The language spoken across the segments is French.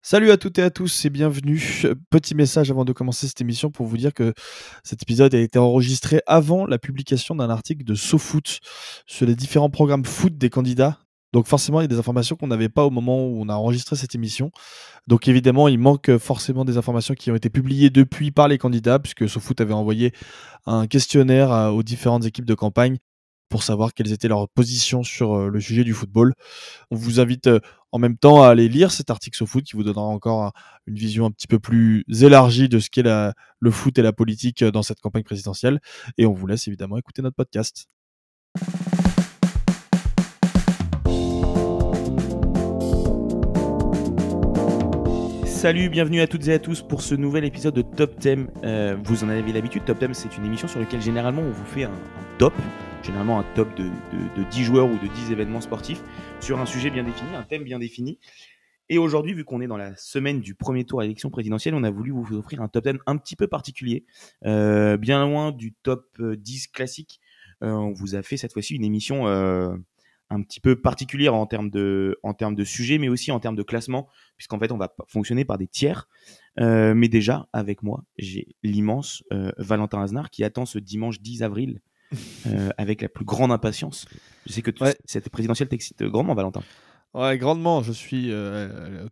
Salut à toutes et à tous et bienvenue. Petit message avant de commencer cette émission pour vous dire que cet épisode a été enregistré avant la publication d'un article de SoFoot sur les différents programmes foot des candidats. Donc forcément, il y a des informations qu'on n'avait pas au moment où on a enregistré cette émission. Donc évidemment, il manque forcément des informations qui ont été publiées depuis par les candidats, puisque SoFoot avait envoyé un questionnaire aux différentes équipes de campagne pour savoir quelles étaient leurs positions sur le sujet du football. On vous invite en même temps à aller lire cet article sur foot qui vous donnera encore une vision un petit peu plus élargie de ce qu'est le foot et la politique dans cette campagne présidentielle. Et on vous laisse évidemment écouter notre podcast. Salut, bienvenue à toutes et à tous pour ce nouvel épisode de Top Thème. Vous en avez l'habitude, Top Thème c'est une émission sur laquelle généralement on vous fait un top, généralement un top de 10 joueurs ou de 10 événements sportifs sur un sujet bien défini, un thème bien défini. Et aujourd'hui, vu qu'on est dans la semaine du premier tour à l'élection présidentielle, on a voulu vous offrir un top 10 un petit peu particulier, bien loin du top 10 classique. On vous a fait cette fois-ci une émission un petit peu particulière en termes de sujet, mais aussi en termes de classement, puisqu'en fait, on va fonctionner par des tiers. Mais déjà, avec moi, j'ai l'immense Valentin Aznar qui attend ce dimanche 10 avril avec la plus grande impatience. Je sais que cette présidentielle t'excite grandement, Valentin. Ouais, grandement. Je suis,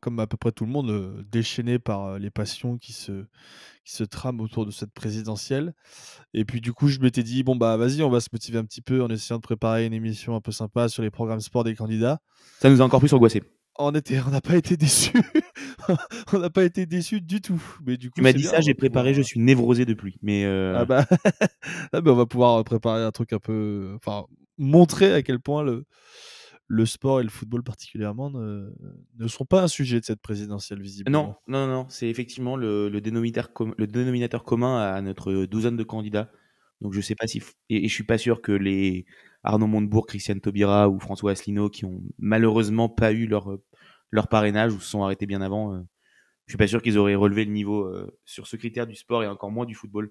comme à peu près tout le monde, déchaîné par les passions qui se trament autour de cette présidentielle. Et puis du coup, je m'étais dit, bon bah vas-y, on va se motiver un petit peu en essayant de préparer une émission un peu sympa sur les programmes sport des candidats. Ça nous a encore plus angoissés. On n'a pas été déçus. On n'a pas été déçus du tout. Mais du coup, Tu m'as c'est dit bien, ça, on j'ai va préparé, pouvoir. je suis névrosé depuis. Mais Ah bah, ah bah, on va pouvoir préparer un truc un peu, enfin, montrer à quel point le sport et le football particulièrement ne sont pas un sujet de cette présidentielle non, visiblement. non, non, non, c'est effectivement le dénominateur commun à notre douzaine de candidats. Donc je sais pas si et je suis pas sûr que les Arnaud Montebourg, Christiane Taubira ou François Asselineau qui ont malheureusement pas eu leur parrainage ou se sont arrêtés bien avant, je suis pas sûr qu'ils auraient relevé le niveau sur ce critère du sport et encore moins du football.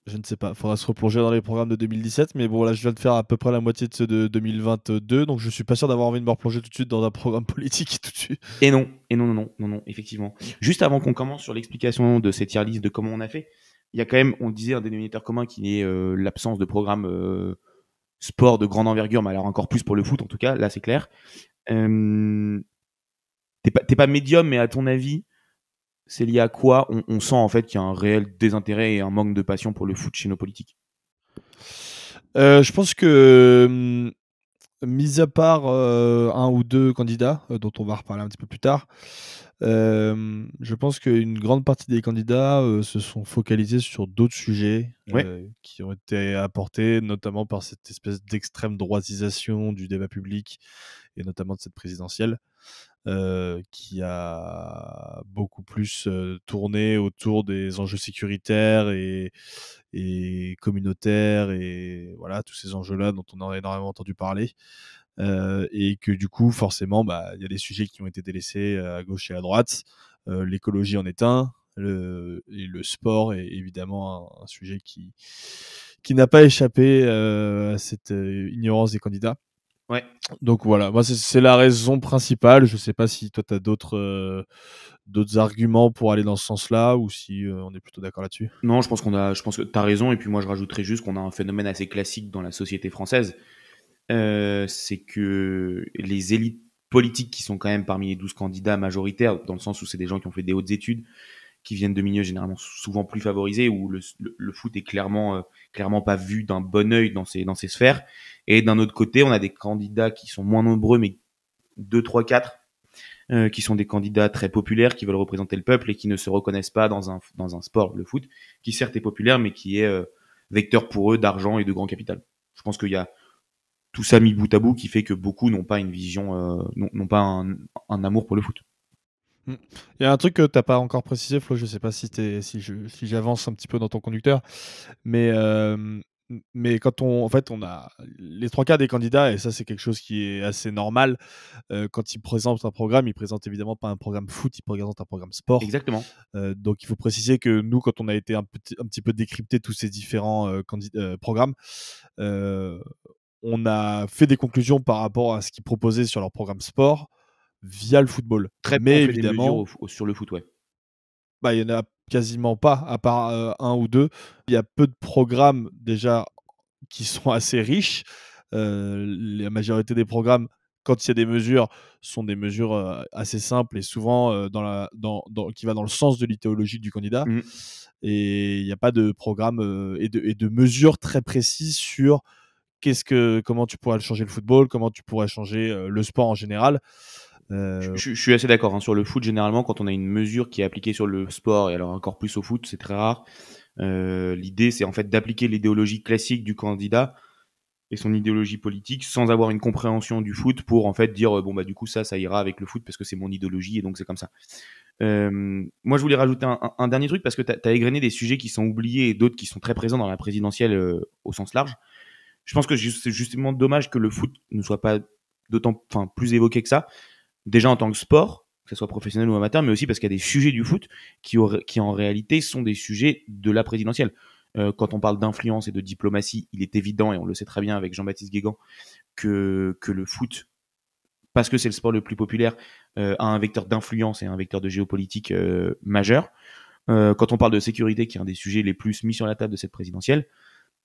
Je ne sais pas, faudra se replonger dans les programmes de 2017, mais bon là je viens de faire à peu près la moitié de ceux de 2022, donc je suis pas sûr d'avoir envie de me replonger tout de suite dans un programme politique tout de suite. Et non, et non, non, non, non, non, effectivement. Juste avant qu'on commence sur l'explication de ces tier list, de comment on a fait, il y a quand même, on disait, un dénominateur commun qui est l'absence de programme sport de grande envergure, mais alors encore plus pour le foot en tout cas, là c'est clair. Euh, t'es pas médium, mais à ton avis, c'est lié à quoi on sent en fait qu'il y a un réel désintérêt et un manque de passion pour le foot chez nos politiques. Je pense que, mis à part un ou deux candidats, dont on va reparler un petit peu plus tard, je pense qu'une grande partie des candidats se sont focalisés sur d'autres sujets Ouais. qui ont été apportés, notamment par cette espèce d'extrême droitisation du débat public et notamment de cette présidentielle. Qui a beaucoup plus tourné autour des enjeux sécuritaires et communautaires et voilà, tous ces enjeux-là dont on a énormément entendu parler. Et que du coup, forcément, bah, y a des sujets qui ont été délaissés à gauche et à droite. L'écologie en est un, et le sport est évidemment un sujet qui n'a pas échappé à cette ignorance des candidats. Ouais. Donc voilà, moi c'est la raison principale. Je sais pas si toi tu as d'autres arguments pour aller dans ce sens-là ou si on est plutôt d'accord là-dessus. Non, je pense que tu as raison. Et puis moi, je rajouterais juste qu'on a un phénomène assez classique dans la société française. C'est que les élites politiques qui sont quand même parmi les 12 candidats majoritaires, dans le sens où c'est des gens qui ont fait des hautes études, qui viennent de milieux généralement souvent plus favorisés, où le foot est clairement pas vu d'un bon œil dans ces sphères. Et d'un autre côté, on a des candidats qui sont moins nombreux, mais 2, 3, 4, qui sont des candidats très populaires, qui veulent représenter le peuple et qui ne se reconnaissent pas dans un sport, le foot, qui certes est populaire, mais qui est vecteur pour eux d'argent et de grand capital. Je pense qu'il y a tout ça mis bout à bout qui fait que beaucoup n'ont pas une vision, n'ont pas un amour pour le foot. Il y a un truc que t'as pas encore précisé, Flo. Je sais pas si j'avance un petit peu dans ton conducteur, mais quand en fait, on a les trois quarts des candidats, et ça c'est quelque chose qui est assez normal. Quand ils présentent un programme, ils présentent évidemment pas un programme foot, ils présentent un programme sport. Exactement. Donc il faut préciser que nous, quand on a été un petit peu décrypter tous ces différents programmes, on a fait des conclusions par rapport à ce qu'ils proposaient sur leur programme sport. via le football. Très peu on Mais fait des mesures évidemment, sur le foot, ouais. il y en a quasiment pas, à part 1 ou 2. Il y a peu de programmes déjà qui sont assez riches. La majorité des programmes, quand il y a des mesures, sont des mesures assez simples et souvent qui va dans le sens de l'idéologie du candidat. Mmh. Et il n'y a pas de programme et de mesures très précises sur comment tu pourrais changer le football, comment tu pourrais changer le sport en général. Je suis assez d'accord, hein. Sur le foot, généralement, quand on a une mesure qui est appliquée sur le sport, et alors encore plus au foot, c'est très rare. L'idée, c'est en fait d'appliquer l'idéologie classique du candidat et son idéologie politique sans avoir une compréhension du foot pour en fait dire bon bah du coup ça ira avec le foot parce que c'est mon idéologie et donc c'est comme ça. Moi je voulais rajouter un dernier truc parce que t'as égrené des sujets qui sont oubliés et d'autres qui sont très présents dans la présidentielle au sens large. Je pense que c'est justement dommage que le foot ne soit pas plus évoqué que ça. Déjà en tant que sport, que ce soit professionnel ou amateur, mais aussi parce qu'il y a des sujets du foot qui en réalité sont des sujets de la présidentielle. Quand on parle d'influence et de diplomatie, il est évident, et on le sait très bien avec Jean-Baptiste Guégan, que le foot, parce que c'est le sport le plus populaire, a un vecteur d'influence et un vecteur de géopolitique majeur. Quand on parle de sécurité, qui est un des sujets les plus mis sur la table de cette présidentielle,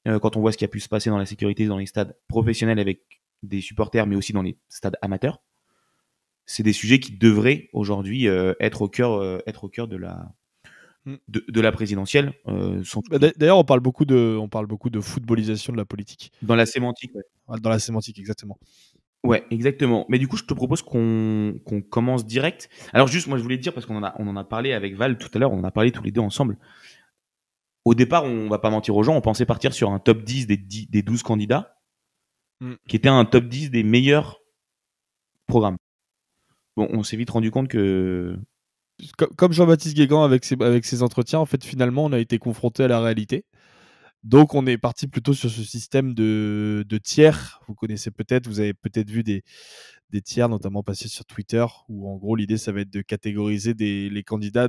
quand on voit ce qui a pu se passer dans la sécurité dans les stades professionnels avec des supporters, mais aussi dans les stades amateurs, c'est des sujets qui devraient aujourd'hui être au cœur de la présidentielle. D'ailleurs, on parle beaucoup de footballisation de la politique. Dans la sémantique, ouais. Dans la sémantique, exactement. Ouais, exactement. Mais du coup, je te propose qu'on commence direct. Alors juste, moi, je voulais te dire, parce qu'on en a parlé avec Val tout à l'heure, on en a parlé tous les deux ensemble. Au départ, on va pas mentir aux gens, on pensait partir sur un top 10 des 12 candidats, qui était un top 10 des meilleurs programmes. Bon, on s'est vite rendu compte que... Comme Jean-Baptiste Guégan avec ses entretiens, en fait, finalement, on a été confronté à la réalité. Donc, on est parti plutôt sur ce système de tiers. Vous connaissez peut-être, vous avez peut-être vu des tiers, notamment passés sur Twitter, où en gros, l'idée, ça va être de catégoriser les candidats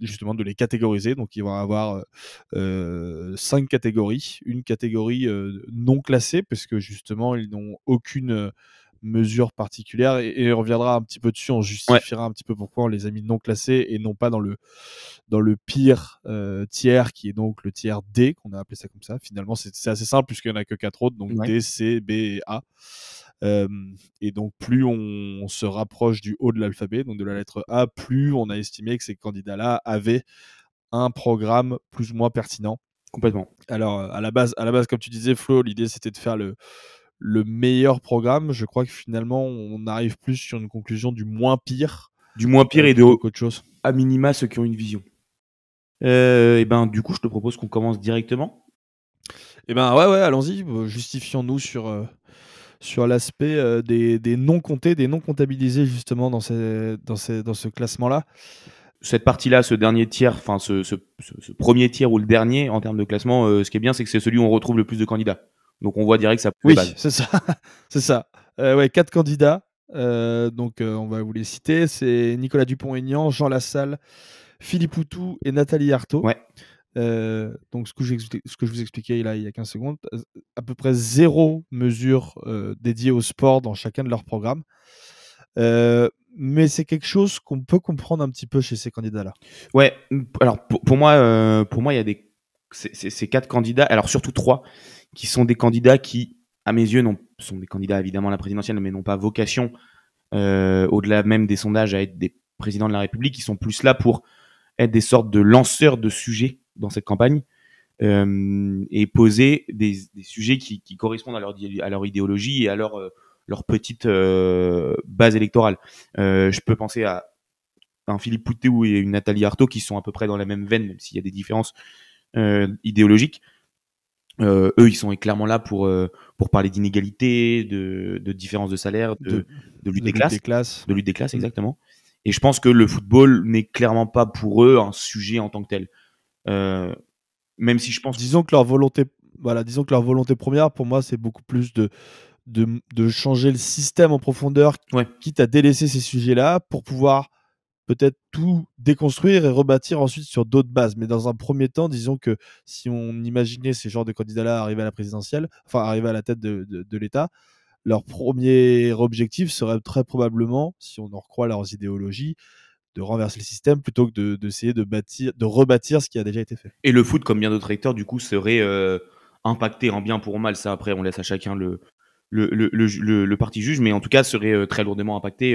justement de les catégoriser. Donc, ils vont avoir 5 catégories. Une catégorie non classée, parce que justement, ils n'ont aucune mesure particulière. Et on reviendra un petit peu dessus, on justifiera un petit peu pourquoi on les a mis non classés et non pas dans le pire tiers, qui est donc le tiers D, qu'on a appelé ça comme ça. Finalement, c'est assez simple, puisqu'il n'y en a que 4 autres, donc D, C, B et A. Et donc, plus on se rapproche du haut de l'alphabet, donc de la lettre A, plus on a estimé que ces candidats-là avaient un programme plus ou moins pertinent. Complètement. Alors, à la base, comme tu disais, Flo, l'idée c'était de faire le meilleur programme. Je crois que finalement, on arrive plus sur une conclusion du moins pire. Du moins pire et de qu'autre chose. À minima, ceux qui ont une vision. Et ben, du coup, je te propose qu'on commence directement. Et ben, ouais, allons-y. Justifions-nous sur l'aspect des non comptés, des non comptabilisés, justement, dans ce classement-là. Cette partie-là, ce dernier tiers, enfin ce premier tiers ou le dernier en termes de classement, ce qui est bien, c'est que c'est celui où on retrouve le plus de candidats. Donc on voit direct que ça. Oui, c'est ça, c'est ça. 4 candidats. Donc on va vous les citer. C'est Nicolas Dupont-Aignan, Jean Lassalle, Philippe Poutou et Nathalie Arthaud. Ouais. Donc ce que je vous expliquais là il y a 15 secondes, à peu près 0 mesure dédiée au sport dans chacun de leurs programmes. Mais c'est quelque chose qu'on peut comprendre un petit peu chez ces candidats-là. Ouais, alors pour moi, il y a ces 4 candidats, alors surtout 3, qui sont des candidats qui, à mes yeux, sont des candidats évidemment à la présidentielle, mais n'ont pas vocation, au-delà même des sondages, à être des présidents de la République. Ils sont plus là pour être des sortes de lanceurs de sujets dans cette campagne, et poser des sujets qui correspondent à leur idéologie et à leur petite base électorale. Je peux penser à un Philippe Poutou et une Nathalie Arthaud qui sont à peu près dans la même veine, même s'il y a des différences idéologiques. Eux, ils sont clairement là pour parler d'inégalité, de différence de salaire, de lutte des classes. De lutte des classes, exactement. Et je pense que le football n'est clairement pas pour eux un sujet en tant que tel. Même si je pense... Disons que leur volonté première, pour moi, c'est beaucoup plus de changer le système en profondeur, quitte à délaisser ces sujets-là pour pouvoir peut-être tout déconstruire et rebâtir ensuite sur d'autres bases. Mais dans un premier temps, disons que si on imaginait ces genres de candidats-là arriver à la présidentielle, enfin arriver à la tête de l'État, leur premier objectif serait très probablement, si on en recroit leurs idéologies, de renverser le système plutôt que d'essayer de rebâtir ce qui a déjà été fait. Et le foot, comme bien d'autres secteurs, du coup, serait impacté en bien pour en mal. Ça, après, on laisse à chacun le parti juge, mais en tout cas, serait très lourdement impacté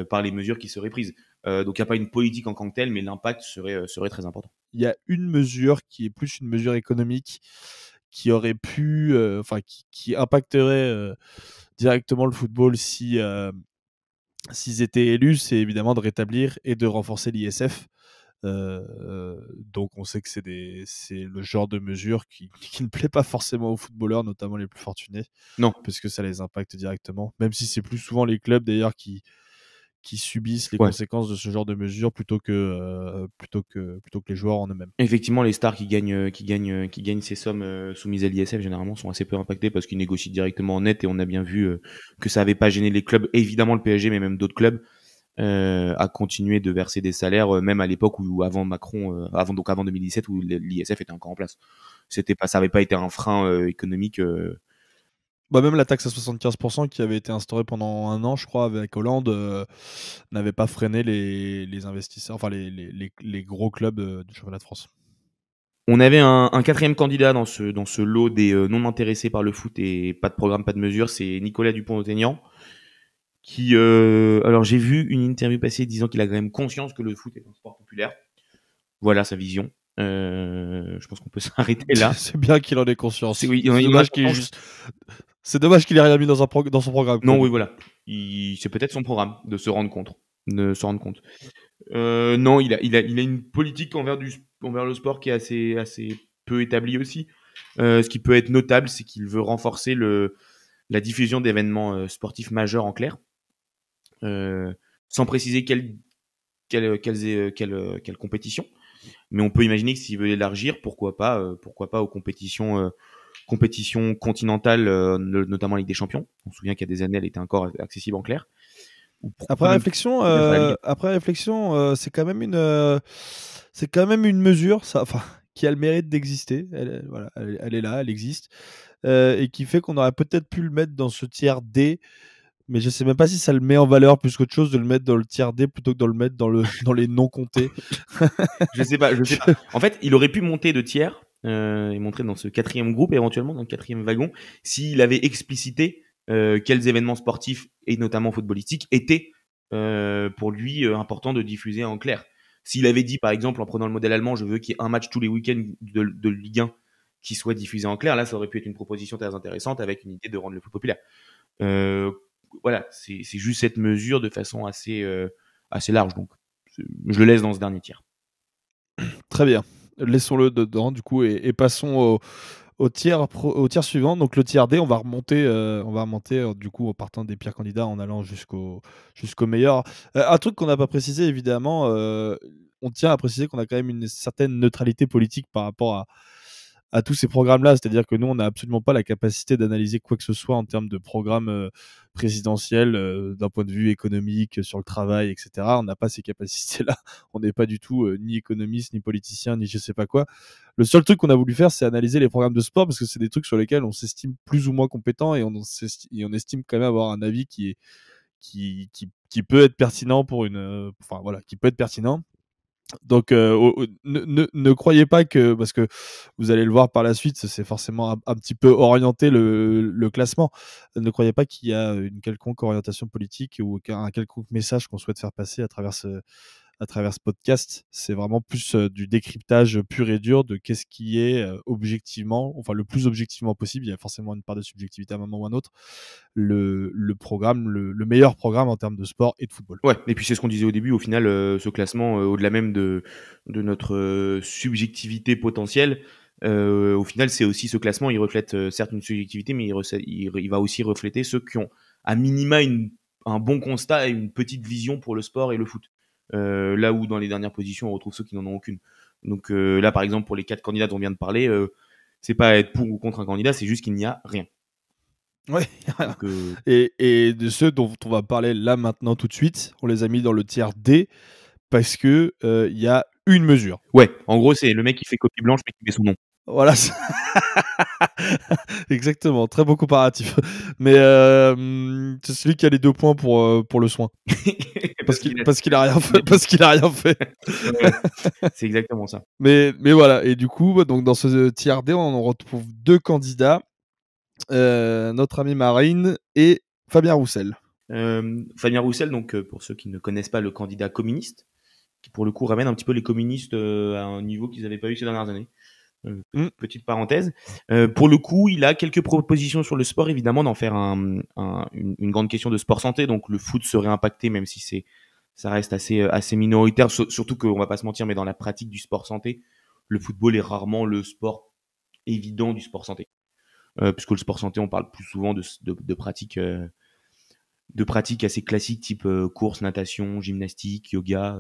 par les mesures qui seraient prises. Donc, il n'y a pas une politique en tant que telle, mais l'impact serait très important. Il y a une mesure qui est plus une mesure économique qui aurait pu, qui impacterait directement le football si s'ils étaient élus, c'est évidemment de rétablir et de renforcer l'ISF. Donc on sait que c'est le genre de mesure qui ne plaît pas forcément aux footballeurs, notamment les plus fortunés. Non. Parce que ça les impacte directement. Même si c'est plus souvent les clubs d'ailleurs qui subissent les Ouais. conséquences de ce genre de mesures plutôt que les joueurs en eux-mêmes. Effectivement, les stars qui gagnent ces sommes soumises à l'ISF généralement sont assez peu impactés parce qu'ils négocient directement en net, et on a bien vu que ça n'avait pas gêné les clubs, évidemment le PSG, mais même d'autres clubs, à continuer de verser des salaires, même à l'époque où avant Macron, avant 2017 où l'ISF était encore en place. Ça n'avait pas été un frein économique. Même la taxe à 75% qui avait été instaurée pendant 1 an, je crois, avec Hollande, n'avait pas freiné les investisseurs, enfin les gros clubs du championnat de France. On avait un quatrième candidat dans ce lot des non intéressés par le foot et pas de programme, pas de mesure, c'est Nicolas Dupont-Aignan, qui, alors j'ai vu une interview passer disant qu'il a quand même conscience que le foot est un sport populaire. Voilà sa vision. Je pense qu'on peut s'arrêter là. C'est bien qu'il en ait conscience. C'est dommage qu'il ait rien mis dans son programme. Non, oui, voilà. C'est peut-être son programme de se rendre compte. Non, il a une politique envers le sport qui est assez peu établie aussi. Ce qui peut être notable, c'est qu'il veut renforcer la diffusion d'événements sportifs majeurs en clair, sans préciser quelle compétition. Mais on peut imaginer que s'il veut élargir, pourquoi pas aux compétitions continentales, notamment la Ligue des Champions. On se souvient qu'il y a des années, elle était encore accessible en clair. Après réflexion, c'est quand même une mesure, qui a le mérite d'exister. Elle est là, elle existe, et qui fait qu'on aurait peut-être pu le mettre dans ce tiers D. Mais je sais même pas si ça le met en valeur plus qu'autre chose de le mettre dans le tiers D plutôt que de le mettre dans les non comptés. Je sais pas. En fait, il aurait pu monter de tiers et montrer dans ce quatrième groupe, éventuellement dans le quatrième wagon, s'il avait explicité quels événements sportifs et notamment footballistiques étaient pour lui important de diffuser en clair. S'il avait dit, par exemple, en prenant le modèle allemand, je veux qu'il y ait un match tous les week-ends de Ligue 1 qui soit diffusé en clair, là, ça aurait pu être une proposition très intéressante avec une idée de rendre le foot populaire. Voilà, c'est juste cette mesure de façon assez large. Donc, je le laisse dans ce dernier tiers. Très bien. Laissons-le dedans, du coup, et passons au tiers suivant. Donc, le tiers D, on va remonter du coup, en partant des pires candidats, en allant jusqu'au meilleur. Un truc qu'on n'a pas précisé, évidemment, on tient à préciser qu'on a quand même une certaine neutralité politique par rapport à tous ces programmes-là, c'est-à-dire que nous, on n'a absolument pas la capacité d'analyser quoi que ce soit en termes de programme présidentiel, d'un point de vue économique, sur le travail, etc. On n'a pas ces capacités-là. On n'est pas du tout ni économiste, ni politicien, ni je sais pas quoi. Le seul truc qu'on a voulu faire, c'est analyser les programmes de sport, parce que c'est des trucs sur lesquels on s'estime plus ou moins compétent, et on estime quand même avoir un avis qui peut être pertinent qui peut être pertinent. Donc, ne croyez pas que, parce que vous allez le voir par la suite, c'est forcément un petit peu orienté le classement. Ne croyez pas qu'il y a une quelconque orientation politique ou un quelconque message qu'on souhaite faire passer à travers ce podcast. C'est vraiment plus du décryptage pur et dur de qu'est-ce qui est objectivement, enfin le plus objectivement possible. Il y a forcément une part de subjectivité à un moment ou à un autre. Le programme, le meilleur programme en termes de sport et de football. Ouais, et puis c'est ce qu'on disait au début, au final, ce classement, au-delà même de notre subjectivité potentielle, au final, c'est aussi ce classement, il reflète certes une subjectivité, mais il va aussi refléter ceux qui ont à minima un bon constat et une petite vision pour le sport et le foot. Là où dans les dernières positions, on retrouve ceux qui n'en ont aucune. Donc là, par exemple, pour les 4 candidats dont on vient de parler, c'est pas être pour ou contre un candidat, c'est juste qu'il n'y a rien. Ouais. Et de ceux dont on va parler là maintenant tout de suite, on les a mis dans le tiers D parce que il y a une mesure. Ouais, en gros, c'est le mec qui fait copie blanche mais qui met son nom. Voilà, exactement, très bon comparatif. Mais c'est celui qui a les 2 points pour le soin. Parce qu'il a rien fait, parce qu'il a rien fait. Ouais, c'est exactement ça. Mais voilà, et du coup, donc dans ce tiers D, on retrouve 2 candidats, notre ami Marine et Fabien Roussel. Fabien Roussel, donc pour ceux qui ne connaissent pas, le candidat communiste, qui pour le coup ramène un petit peu les communistes à un niveau qu'ils n'avaient pas eu ces dernières années. Petite parenthèse. Pour le coup, il a quelques propositions sur le sport, évidemment, d'en faire une grande question de sport santé. Donc le foot serait impacté, même si ça reste assez minoritaire. Surtout qu'on va pas se mentir, mais dans la pratique du sport santé, le football est rarement le sport évident du sport santé. Puisque le sport santé, on parle plus souvent de pratiques assez classiques, type course, natation, gymnastique, yoga.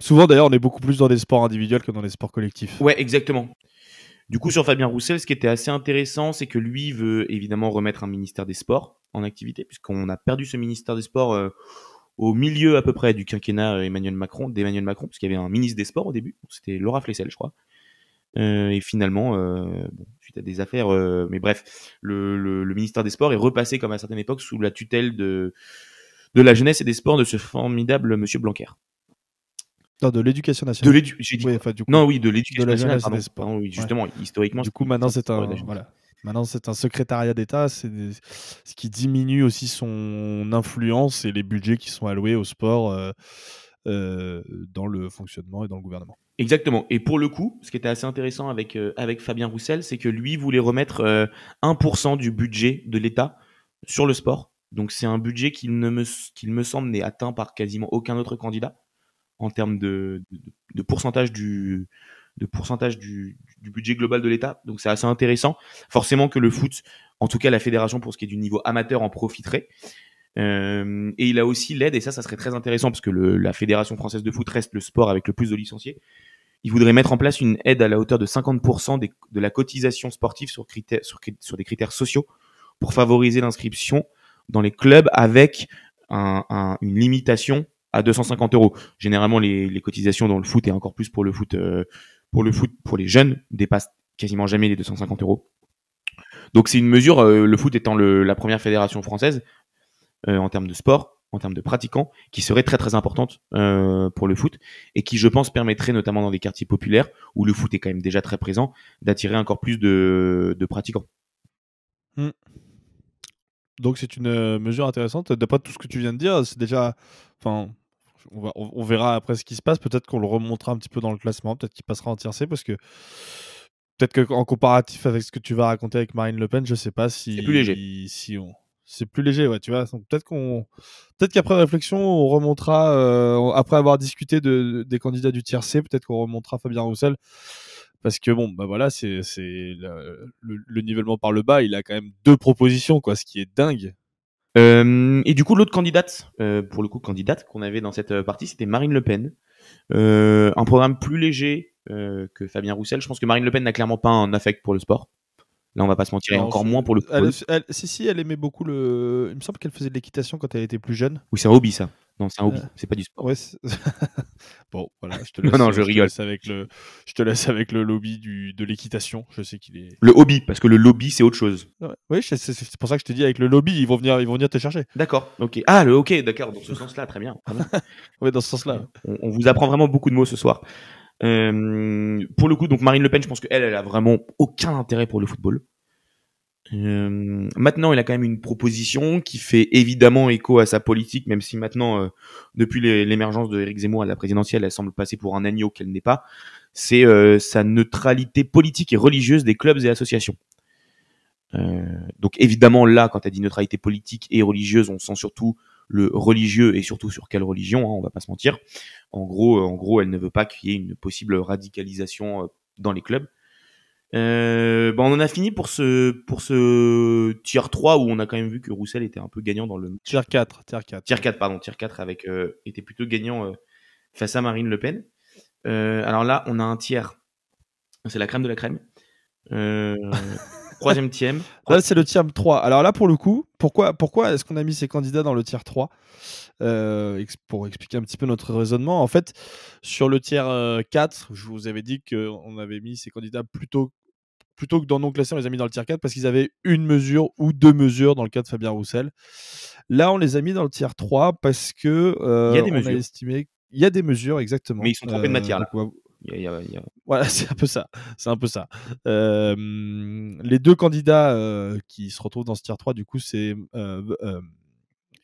Souvent d'ailleurs, on est beaucoup plus dans les sports individuels que dans les sports collectifs. Ouais, exactement. Du coup, sur Fabien Roussel, ce qui était assez intéressant, c'est que lui veut évidemment remettre un ministère des Sports en activité, puisqu'on a perdu ce ministère des Sports au milieu à peu près du quinquennat d'Emmanuel Macron, parce qu'il y avait un ministre des Sports au début, c'était Laura Flessel, je crois. Et finalement, suite à des affaires, mais bref, le ministère des Sports est repassé, comme à certaines époques, sous la tutelle de la jeunesse et des sports de ce formidable monsieur Blanquer. Non, de l'éducation nationale. J'ai dit Oui, enfin, du coup, non, oui, de l'éducation de la nationale, jeunesse et des sports. Pardon, oui, justement, historiquement. Du coup, maintenant, c'est un secrétariat d'État, ce qui diminue aussi son influence et les budgets qui sont alloués au sport dans le fonctionnement et dans le gouvernement. Exactement. Et pour le coup, ce qui était assez intéressant avec Fabien Roussel, c'est que lui voulait remettre 1% du budget de l'État sur le sport. Donc c'est un budget qu'il me semble n'est atteint par quasiment aucun autre candidat en termes de pourcentage du budget global de l'État. Donc c'est assez intéressant. Forcément que le foot, en tout cas la fédération pour ce qui est du niveau amateur, en profiterait. Et il a aussi l'aide, et ça serait très intéressant parce que la Fédération française de foot reste le sport avec le plus de licenciés. Il voudrait mettre en place une aide à la hauteur de 50% de la cotisation sportive sur des critères sociaux pour favoriser l'inscription dans les clubs avec une limitation à 250 €. Généralement, les cotisations dans le foot, et encore plus pour le foot, pour les jeunes, dépassent quasiment jamais les 250 €. Donc c'est une mesure, le foot étant la première fédération française en termes de sport, en termes de pratiquants, qui serait très très importante pour le foot, et qui, je pense, permettrait, notamment dans des quartiers populaires où le foot est quand même déjà très présent, d'attirer encore plus de pratiquants. Donc c'est une mesure intéressante. D'après tout ce que tu viens de dire, c'est déjà, enfin, on verra après ce qui se passe. Peut-être qu'on le remontera un petit peu dans le classement. Peut-être qu'il passera en tiercé parce que peut-être qu'en comparatif avec ce que tu vas raconter avec Marine Le Pen, je sais pas si C'est plus léger. c'est plus léger, ouais, tu vois. Donc peut-être qu'après réflexion, on remontera après avoir discuté des candidats du tiercé, peut-être qu'on remontera Fabien Roussel. Parce que bon, bah voilà, c'est le nivellement par le bas, il a quand même 2 propositions, quoi, ce qui est dingue. Et du coup, l'autre candidate, pour le coup candidate qu'on avait dans cette partie, c'était Marine Le Pen. Un programme plus léger que Fabien Roussel. Je pense que Marine Le Pen n'a clairement pas un affect pour le sport. Là, on va pas se mentir, et Non, encore moins pour le football. Si, elle aimait beaucoup il me semble qu'elle faisait de l'équitation quand elle était plus jeune. Oui, c'est un hobby, ça. Non, c'est un hobby, c'est pas du sport. Ouais, bon, voilà, je te Non, non, je rigole. Je te laisse avec le lobby de l'équitation. Je sais qu'il est. Le hobby, parce que le lobby, c'est autre chose. Ouais, oui, c'est pour ça que je te dis avec le lobby, ils vont venir te chercher. D'accord, ok. Ah, le hockey, d'accord, dans ce sens-là, très bien. Très bien. Oui, dans ce sens-là. On vous apprend vraiment beaucoup de mots ce soir. Pour le coup, donc Marine Le Pen, je pense qu'elle a vraiment aucun intérêt pour le football. Maintenant, elle a quand même une proposition qui fait évidemment écho à sa politique, même si maintenant, depuis l'émergence de Éric Zemmour à la présidentielle, elle semble passer pour un agneau qu'elle n'est pas. C'est sa neutralité politique et religieuse des clubs et associations. Donc évidemment, là, quand elle dit neutralité politique et religieuse, on sent surtout le religieux, et surtout sur quelle religion, hein, on va pas se mentir. En gros, elle ne veut pas qu'il y ait une possible radicalisation dans les clubs. On en a fini pour ce tier 3 où on a quand même vu que Roussel était un peu gagnant dans le tier 4 tier 4 avec était plutôt gagnant face à Marine Le Pen. Alors là, on a un tiers, c'est la crème de la crème. Troisième tiers. Là, c'est le tiers 3. Alors là, pour le coup, pourquoi est-ce qu'on a mis ces candidats dans le tiers 3 ? Pour expliquer un petit peu notre raisonnement. En fait, sur le tiers 4, je vous avais dit qu'on avait mis ces candidats plutôt que dans non classés, on les a mis dans le tiers 4 parce qu'ils avaient une mesure ou deux mesures dans le cas de Fabien Roussel. Là, on les a mis dans le tiers 3 parce que Il y a des on mesures. a estimé il y a des mesures, exactement. Mais ils sont trompés de matière, là. Donc, Il y a- voilà, c'est un peu ça. Les deux candidats qui se retrouvent dans ce tiers 3, du coup, c'est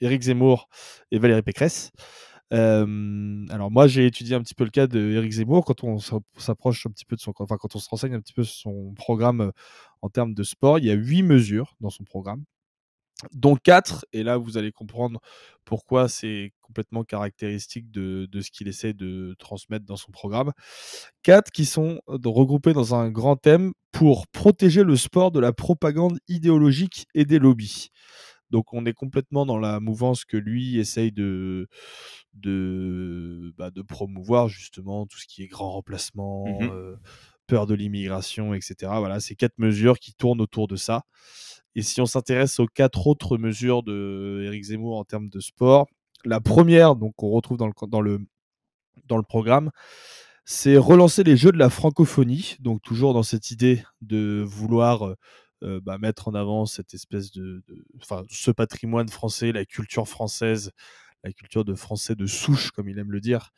Éric Zemmour et Valérie Pécresse. Alors moi, j'ai étudié un petit peu le cas d'Éric Zemmour. Quand on s'approche un petit peu de quand on se renseigne un petit peu sur son programme en termes de sport, il y a 8 mesures dans son programme, dont 4, et là vous allez comprendre pourquoi c'est complètement caractéristique de ce qu'il essaie de transmettre dans son programme. 4 qui sont regroupés dans un grand thème pour protéger le sport de la propagande idéologique et des lobbies. Donc on est complètement dans la mouvance que lui essaye de promouvoir, justement tout ce qui est grand remplacement, peur de l'immigration, etc. Voilà, c'est 4 mesures qui tournent autour de ça. Et si on s'intéresse aux 4 autres mesures de Éric Zemmour en termes de sport, la première, donc qu'on retrouve dans le programme, c'est relancer les Jeux de la francophonie, donc toujours dans cette idée de vouloir mettre en avant cette espèce ce patrimoine français, la culture française, la culture de français de souche, comme il aime le dire.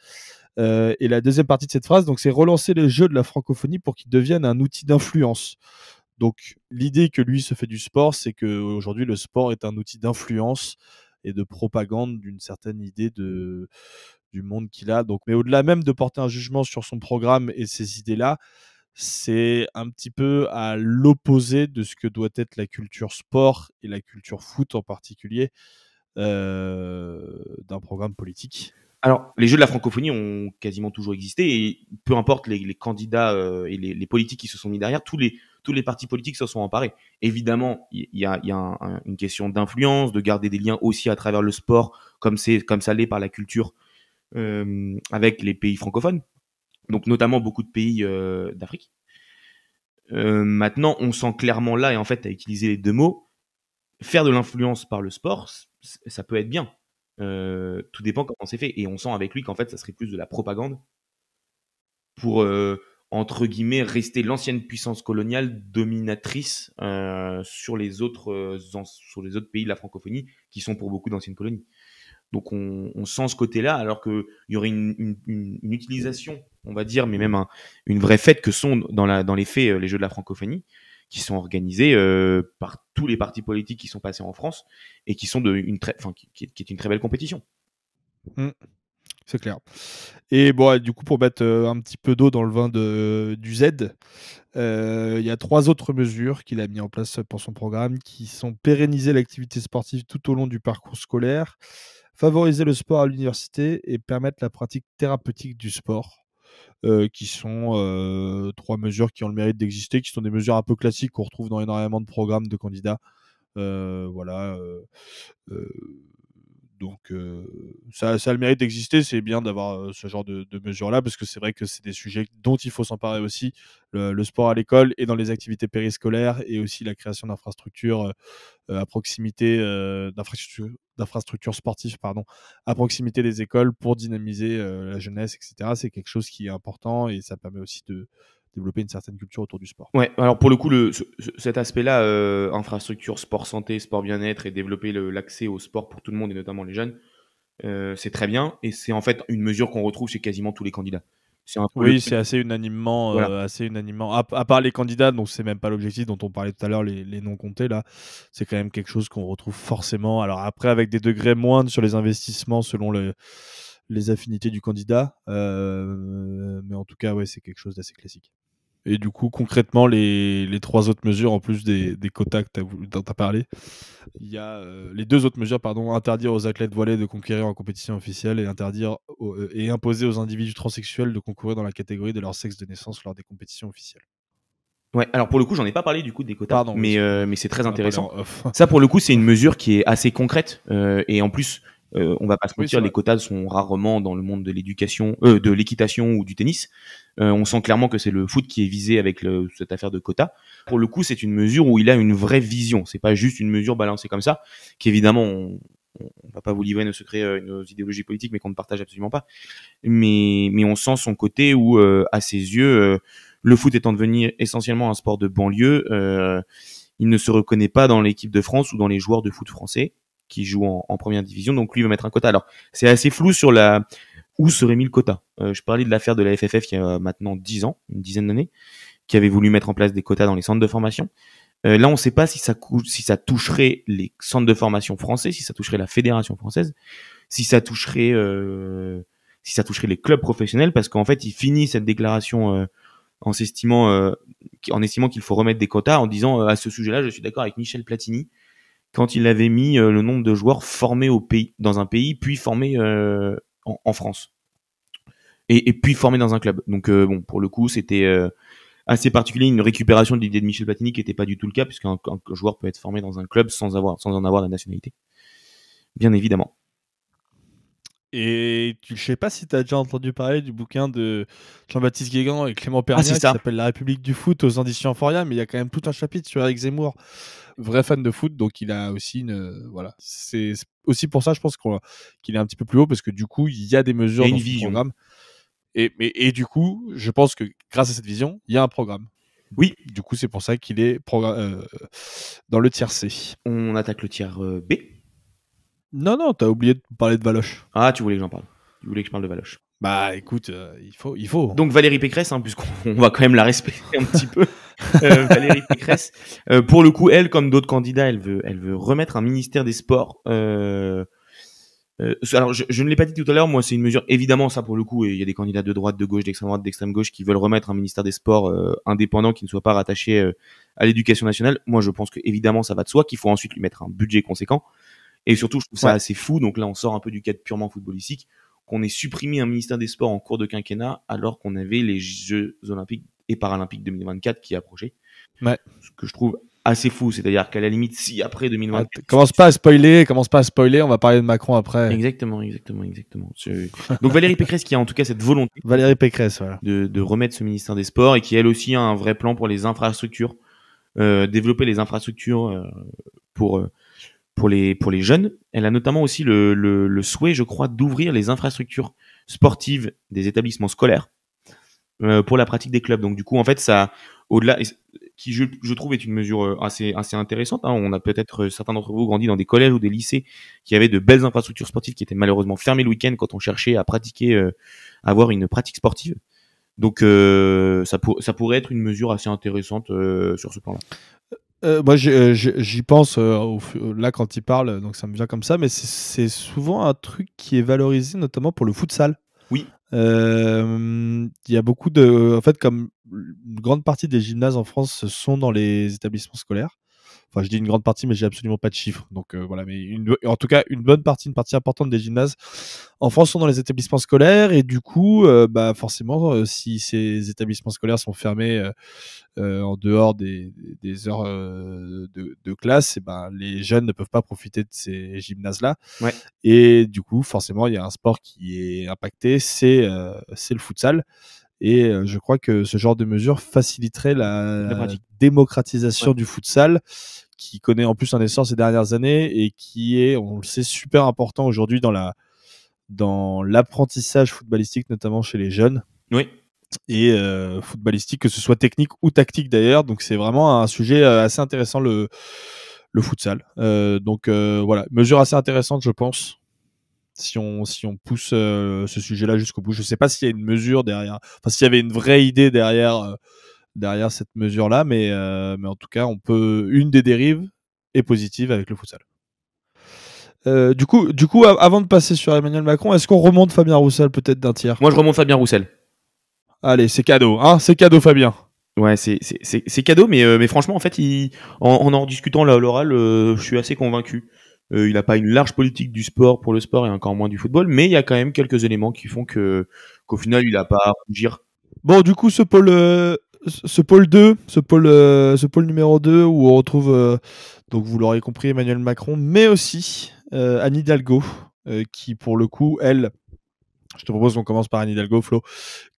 Et la deuxième partie de cette phrase, donc, c'est relancer les Jeux de la francophonie pour qu'ils deviennent un outil d'influence. Donc l'idée que lui se fait du sport, c'est qu'aujourd'hui le sport est un outil d'influence et de propagande d'une certaine idée du monde qu'il a. Donc, mais au-delà même de porter un jugement sur son programme et ses idées-là, c'est un petit peu à l'opposé de ce que doit être la culture sport et la culture foot en particulier d'un programme politique. Alors, les Jeux de la francophonie ont quasiment toujours existé et peu importe les candidats et les politiques qui se sont mis derrière, tous les partis politiques se sont emparés. Évidemment, il y a une question d'influence, de garder des liens aussi à travers le sport, comme ça l'est par la culture avec les pays francophones, donc notamment beaucoup de pays d'Afrique. Maintenant, on sent clairement là, et en fait, à utiliser les deux mots, faire de l'influence par le sport, ça peut être bien. Tout dépend comment c'est fait. Et on sent avec lui qu'en fait, ça serait plus de la propagande pour, entre guillemets, rester l'ancienne puissance coloniale dominatrice sur les autres pays de la francophonie, qui sont pour beaucoup d'anciennes colonies. Donc on sent ce côté-là, alors qu'il y aurait une utilisation, on va dire, mais même une vraie fête que sont dans les faits les Jeux de la francophonie, qui sont organisés par tous les partis politiques qui sont passés en France et qui sont qui est une très belle compétition. C'est clair. Et bon, du coup, pour mettre un petit peu d'eau dans le vin du Z, il y a 3 autres mesures qu'il a mis en place pour son programme, qui sont pérenniser l'activité sportive tout au long du parcours scolaire, favoriser le sport à l'université et permettre la pratique thérapeutique du sport. Qui sont 3 mesures qui ont le mérite d'exister, qui sont des mesures un peu classiques qu'on retrouve dans énormément de programmes de candidats. Voilà. Donc ça a le mérite d'exister. C'est bien d'avoir ce genre de mesures-là, parce que c'est vrai que c'est des sujets dont il faut s'emparer aussi. Le sport à l'école et dans les activités périscolaires, et aussi la création d'infrastructures à proximité, d'infrastructures sportives, à proximité des écoles pour dynamiser la jeunesse, etc. C'est quelque chose qui est important, et ça permet aussi de développer une certaine culture autour du sport. Ouais, alors pour le coup, cet aspect-là, infrastructure, sport santé, sport bien-être, et développer l'accès au sport pour tout le monde et notamment les jeunes, c'est très bien, et c'est en fait une mesure qu'on retrouve chez quasiment tous les candidats. Oui, c'est assez unanimement, voilà. À part les candidats, donc c'est même pas l'objectif dont on parlait tout à l'heure, les non comptés là, c'est quand même quelque chose qu'on retrouve forcément. Alors après, avec des degrés moindres sur les investissements selon les affinités du candidat, mais en tout cas, ouais, c'est quelque chose d'assez classique. Et du coup, concrètement, les 3 autres mesures, en plus des quotas dont tu as parlé, il y a les 2 autres mesures, interdire aux athlètes voilés de concourir en compétition officielle, et imposer aux individus transsexuels de concourir dans la catégorie de leur sexe de naissance lors des compétitions officielles. Ouais, alors pour le coup, j'en ai pas parlé du coup des quotas, mais c'est très intéressant. off. Ça, pour le coup, c'est une mesure qui est assez concrète, et en plus On va pas se Oui, mentir, c'est les vrai. quotas sont rarement dans le monde de l'éducation, de l'équitation ou du tennis. On sent clairement que c'est le foot qui est visé avec cette affaire de quotas. Pour le coup, c'est une mesure où il a une vraie vision. C'est pas juste une mesure balancée comme ça, qu'évidemment on va pas vous livrer nos secrets, nos idéologies politiques, mais qu'on ne partage absolument pas. Mais on sent son côté où, à ses yeux, le foot étant devenu essentiellement un sport de banlieue, il ne se reconnaît pas dans l'équipe de France ou dans les joueurs de foot français qui jouent en première division. Donc lui il veut mettre un quota. Alors c'est assez flou sur où serait mis le quota. Je parlais de l'affaire de la FFF il y a maintenant 10 ans, une dizaine d'années, qui avait voulu mettre en place des quotas dans les centres de formation. Là, on ne sait pas si ça toucherait les centres de formation français, si ça toucherait la fédération française, si ça toucherait les clubs professionnels, parce qu'en fait, il finit cette déclaration en estimant qu'il faut remettre des quotas, en disant à ce sujet-là, je suis d'accord avec Michel Platini quand il avait mis le nombre de joueurs formés dans un pays, puis formés en France, et puis formés dans un club. Donc bon, pour le coup, c'était assez particulier, une récupération de l'idée de Michel Platini qui n'était pas du tout le cas, puisqu'un joueur peut être formé dans un club sans en avoir la nationalité, bien évidemment. Et je sais pas si tu as déjà entendu parler du bouquin de Jean-Baptiste Guégan et Clément Pernia c'est qui ça. s'appelle La République du foot aux éditions Euphoria, mais il y a quand même tout un chapitre sur Eric Zemmour, vrai fan de foot, donc il a aussi voilà. C'est aussi pour ça, je pense qu'il est un petit peu plus haut, parce que du coup, il y a des mesures dans ce programme. Et du coup, je pense que grâce à cette vision, il y a un programme. Oui. Du coup, c'est pour ça qu'il est dans le tiers C. On attaque le tiers B. Non, t'as oublié de parler de Valoche. Ah, tu voulais que j'en parle. Tu voulais que je parle de Valoche. Bah écoute, il faut. Donc Valérie Pécresse, puisqu'on va quand même la respecter un petit peu. Valérie Pécresse, pour le coup, elle, comme d'autres candidats, elle veut remettre un ministère des Sports. Alors, je ne l'ai pas dit tout à l'heure, moi, c'est une mesure, évidemment, ça pour le coup, et il y a des candidats de droite, de gauche, d'extrême droite, d'extrême gauche qui veulent remettre un ministère des Sports indépendant qui ne soit pas rattaché à l'éducation nationale. Moi, je pense que évidemment, ça va de soi, qu'il faut ensuite lui mettre un budget conséquent. Et surtout, je trouve ça assez fou. Donc là, on sort un peu du cadre purement footballistique, qu'on ait supprimé un ministère des Sports en cours de quinquennat alors qu'on avait les Jeux Olympiques et Paralympiques 2024 qui approchaient. Ouais. Ce que je trouve assez fou. C'est-à-dire qu'à la limite, si après 2024... commence pas à spoiler, on va parler de Macron après. Exactement. Donc Valérie Pécresse qui a en tout cas cette volonté Valérie Pécresse, voilà. de remettre ce ministère des Sports et qui elle aussi a un vrai plan pour les infrastructures, développer les infrastructures pour les jeunes. Elle a notamment aussi le souhait, je crois, d'ouvrir les infrastructures sportives des établissements scolaires pour la pratique des clubs. Donc du coup, en fait, ça, au-delà, qui je trouve est une mesure assez intéressante. On a peut-être certains d'entre vous grandi dans des collèges ou des lycées qui avaient de belles infrastructures sportives qui étaient malheureusement fermées le week-end quand on cherchait à pratiquer, avoir une pratique sportive. Donc ça pourrait être une mesure assez intéressante sur ce plan-là. Moi, j'y pense là quand il parle, donc ça me vient comme ça, mais c'est souvent un truc qui est valorisé, notamment pour le futsal. Oui. Il y a beaucoup en fait, comme une grande partie des gymnases en France sont dans les établissements scolaires. Enfin, je dis une grande partie, mais j'ai absolument pas de chiffres. Donc voilà, mais en tout cas, une partie importante des gymnases en France sont dans les établissements scolaires, et du coup, forcément, si ces établissements scolaires sont fermés en dehors des heures de classe, et les jeunes ne peuvent pas profiter de ces gymnases-là. Ouais. Et du coup, forcément, il y a un sport qui est impacté, c'est le futsal. Et je crois que ce genre de mesure faciliterait la démocratisation du futsal, qui connaît en plus un essor ces dernières années et qui est, on le sait, super important aujourd'hui dans l'apprentissage footballistique, notamment chez les jeunes. Oui. Et footballistique, que ce soit technique ou tactique d'ailleurs. Donc c'est vraiment un sujet assez intéressant, le futsal. Donc voilà, mesure assez intéressante, je pense. Si on pousse ce sujet-là jusqu'au bout. Je ne sais pas s'il y a une mesure derrière, enfin s'il y avait une vraie idée derrière cette mesure-là, mais en tout cas, une des dérives est positive avec le futsal. Du coup, avant de passer sur Emmanuel Macron, est-ce qu'on remonte Fabien Roussel peut-être d'un tiers ? Moi, je remonte Fabien Roussel. Allez, c'est cadeau, hein, c'est cadeau, Fabien. Ouais, c'est cadeau, mais franchement, en fait, en discutant là à l'oral, je suis assez convaincu. Il n'a pas une large politique du sport pour le sport et encore moins du football, mais il y a quand même quelques éléments qui font qu'au final, il n'a pas à rougir. Bon, du coup, ce pôle 2, ce pôle numéro 2, où on retrouve, donc vous l'aurez compris, Emmanuel Macron, mais aussi Anne Hidalgo, qui pour le coup, elle, je te propose qu'on commence par Anne Hidalgo, Flo,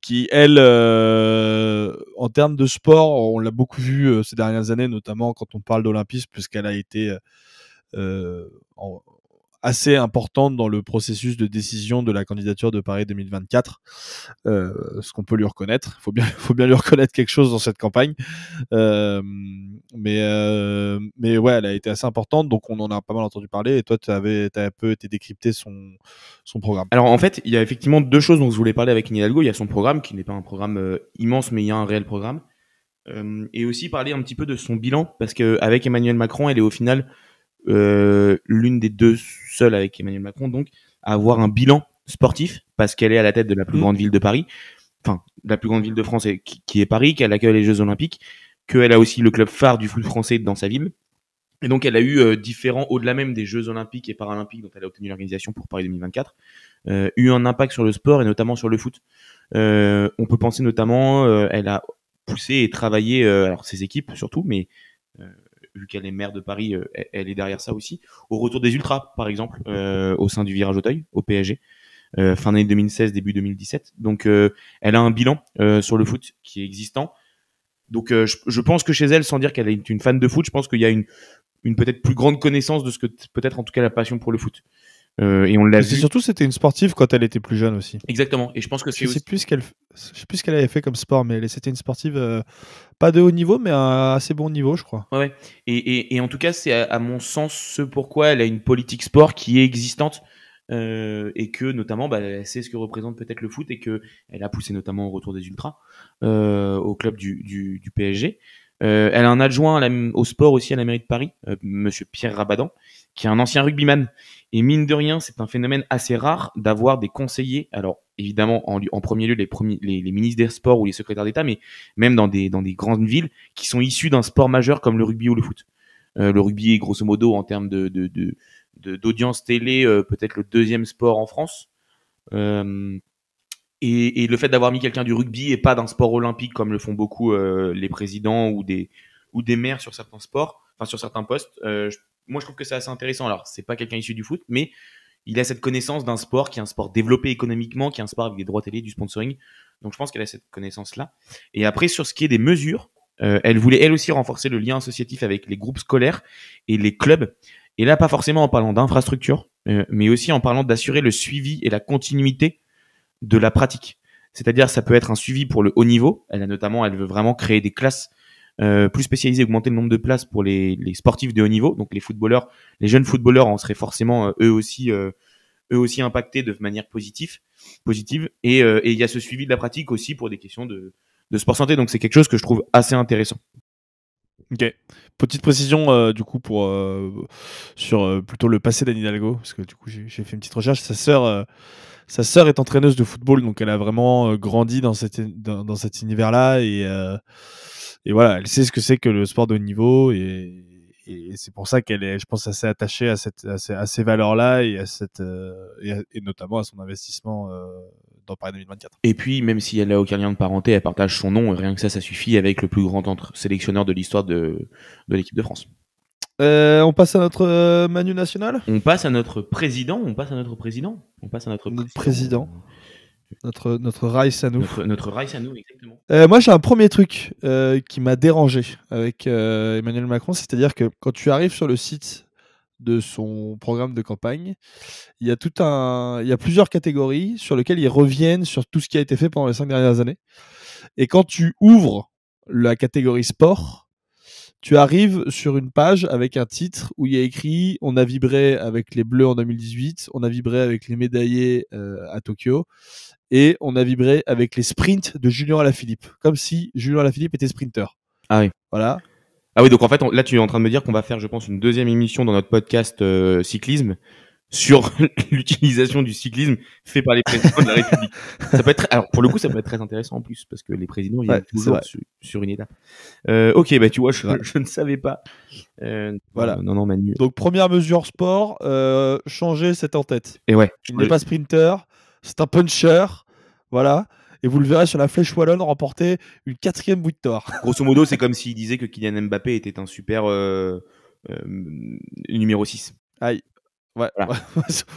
qui elle, en termes de sport, on l'a beaucoup vu ces dernières années, notamment quand on parle d'olympisme, puisqu'elle a été assez importante dans le processus de décision de la candidature de Paris 2024, ce qu'on peut lui reconnaître. Faut bien lui reconnaître quelque chose dans cette campagne. Mais ouais, elle a été assez importante, donc on en a pas mal entendu parler. Et toi, t'as un peu été décrypté son programme. Alors en fait, il y a effectivement deux choses dont je voulais parler avec Anne Hidalgo. Il y a son programme, qui n'est pas un programme immense, mais il y a un réel programme. Et aussi parler un petit peu de son bilan, parce qu'avec Emmanuel Macron, elle est au final l'une des deux seules avec Emmanuel Macron, donc, à avoir un bilan sportif, parce qu'elle est à la tête de la plus grande ville de Paris, enfin, la plus grande ville de France qui est Paris, qu'elle accueille les Jeux Olympiques, qu'elle a aussi le club phare du foot français dans sa ville. Et donc, elle a eu différents, au-delà même des Jeux Olympiques et Paralympiques dont elle a obtenu l'organisation pour Paris 2024, eu un impact sur le sport et notamment sur le foot. On peut penser notamment, elle a poussé et travaillé, alors ses équipes surtout, mais vu qu'elle est maire de Paris, elle est derrière ça aussi, au retour des ultras, par exemple, au sein du Virage Auteuil, au PSG, fin d'année 2016, début 2017. Donc, elle a un bilan sur le foot qui est existant. Donc, je pense que chez elle, sans dire qu'elle est une fan de foot, je pense qu'il y a une peut-être plus grande connaissance de ce que peut-être en tout cas la passion pour le foot. Et on l'a vu. Surtout, c'était une sportive quand elle était plus jeune aussi. Exactement. Et je pense que c'est je sais plus ce qu'elle avait fait comme sport, mais c'était une sportive pas de haut niveau, mais à assez bon niveau, je crois. Ouais. Et en tout cas, c'est à mon sens ce pourquoi elle a une politique sport qui est existante. Et que notamment elle sait ce que représente peut-être le foot et que elle a poussé notamment au retour des ultras au club du PSG. Elle a un adjoint au sport aussi à la mairie de Paris, monsieur Pierre Rabadan, qui est un ancien rugbyman. Et mine de rien, c'est un phénomène assez rare d'avoir des conseillers. Alors évidemment, en premier lieu, les ministres des sports ou les secrétaires d'État, mais même dans des grandes villes qui sont issus d'un sport majeur comme le rugby ou le foot. Le rugby est grosso modo en termes d'audience télé, peut-être le deuxième sport en France. Et le fait d'avoir mis quelqu'un du rugby et pas d'un sport olympique comme le font beaucoup les présidents ou des maires sur certains sports, enfin sur certains postes, moi je trouve que c'est assez intéressant. Alors c'est pas quelqu'un issu du foot, mais il a cette connaissance d'un sport qui est un sport développé économiquement, qui est un sport avec des droits télé, du sponsoring. Donc je pense qu'elle a cette connaissance-là. Et après, sur ce qui est des mesures, elle voulait elle aussi renforcer le lien associatif avec les groupes scolaires et les clubs. Et là, pas forcément en parlant d'infrastructure, mais aussi en parlant d'assurer le suivi et la continuité de la pratique. C'est-à-dire, ça peut être un suivi pour le haut niveau. Elle veut vraiment créer des classes plus spécialisées, augmenter le nombre de places pour les sportifs de haut niveau. Donc les footballeurs, les jeunes footballeurs en seraient forcément eux aussi impactés de manière positive. Et il y a ce suivi de la pratique aussi pour des questions de sport santé. Donc c'est quelque chose que je trouve assez intéressant. Ok. Petite précision du coup sur plutôt le passé d'Anne Hidalgo, parce que du coup j'ai fait une petite recherche. Sa sœur est entraîneuse de football, donc elle a vraiment grandi dans cet univers-là et voilà, elle sait ce que c'est que le sport de haut niveau et c'est pour ça qu'elle est, je pense, assez attachée à ces valeurs-là et et notamment à son investissement dans Paris 2024. Et puis, même si elle n'a aucun lien de parenté, elle partage son nom, et rien que ça suffit avec le plus grand sélectionneur de l'histoire de l'équipe de France. On passe à notre Manu national. On passe à notre président. Notre Raïs à nous. Notre Raïs à nous, exactement. Moi, j'ai un premier truc qui m'a dérangé avec Emmanuel Macron, c'est-à-dire que quand tu arrives sur le site de son programme de campagne, il y a plusieurs catégories sur lesquelles ils reviennent sur tout ce qui a été fait pendant les 5 dernières années. Et quand tu ouvres la catégorie sport, tu arrives sur une page avec un titre où il y a écrit « On a vibré avec les Bleus en 2018, on a vibré avec les médaillés à Tokyo, et on a vibré avec les sprints de Julien Alaphilippe ». Comme si Julien Alaphilippe était sprinter. Ah oui. Voilà. Ah oui, donc en fait, là, tu es en train de me dire qu'on va faire, je pense, une deuxième émission dans notre podcast cyclisme sur l'utilisation du cyclisme fait par les présidents de la République. Ça peut être, alors pour le coup, ça peut être très intéressant en plus parce que les présidents viennent toujours sur une étape. Ok, bah tu vois, je ne savais pas. Voilà. Non, Manu. Donc première mesure sport, changer cette en-tête. Et ouais. Il n'est pas sprinter, c'est un puncher, voilà. Et vous le verrez sur la Flèche Wallonne remporter une 4e victoire. Grosso modo, c'est comme s'il disait que Kylian Mbappé était un super numéro 6. Aïe. Ouais, Voilà.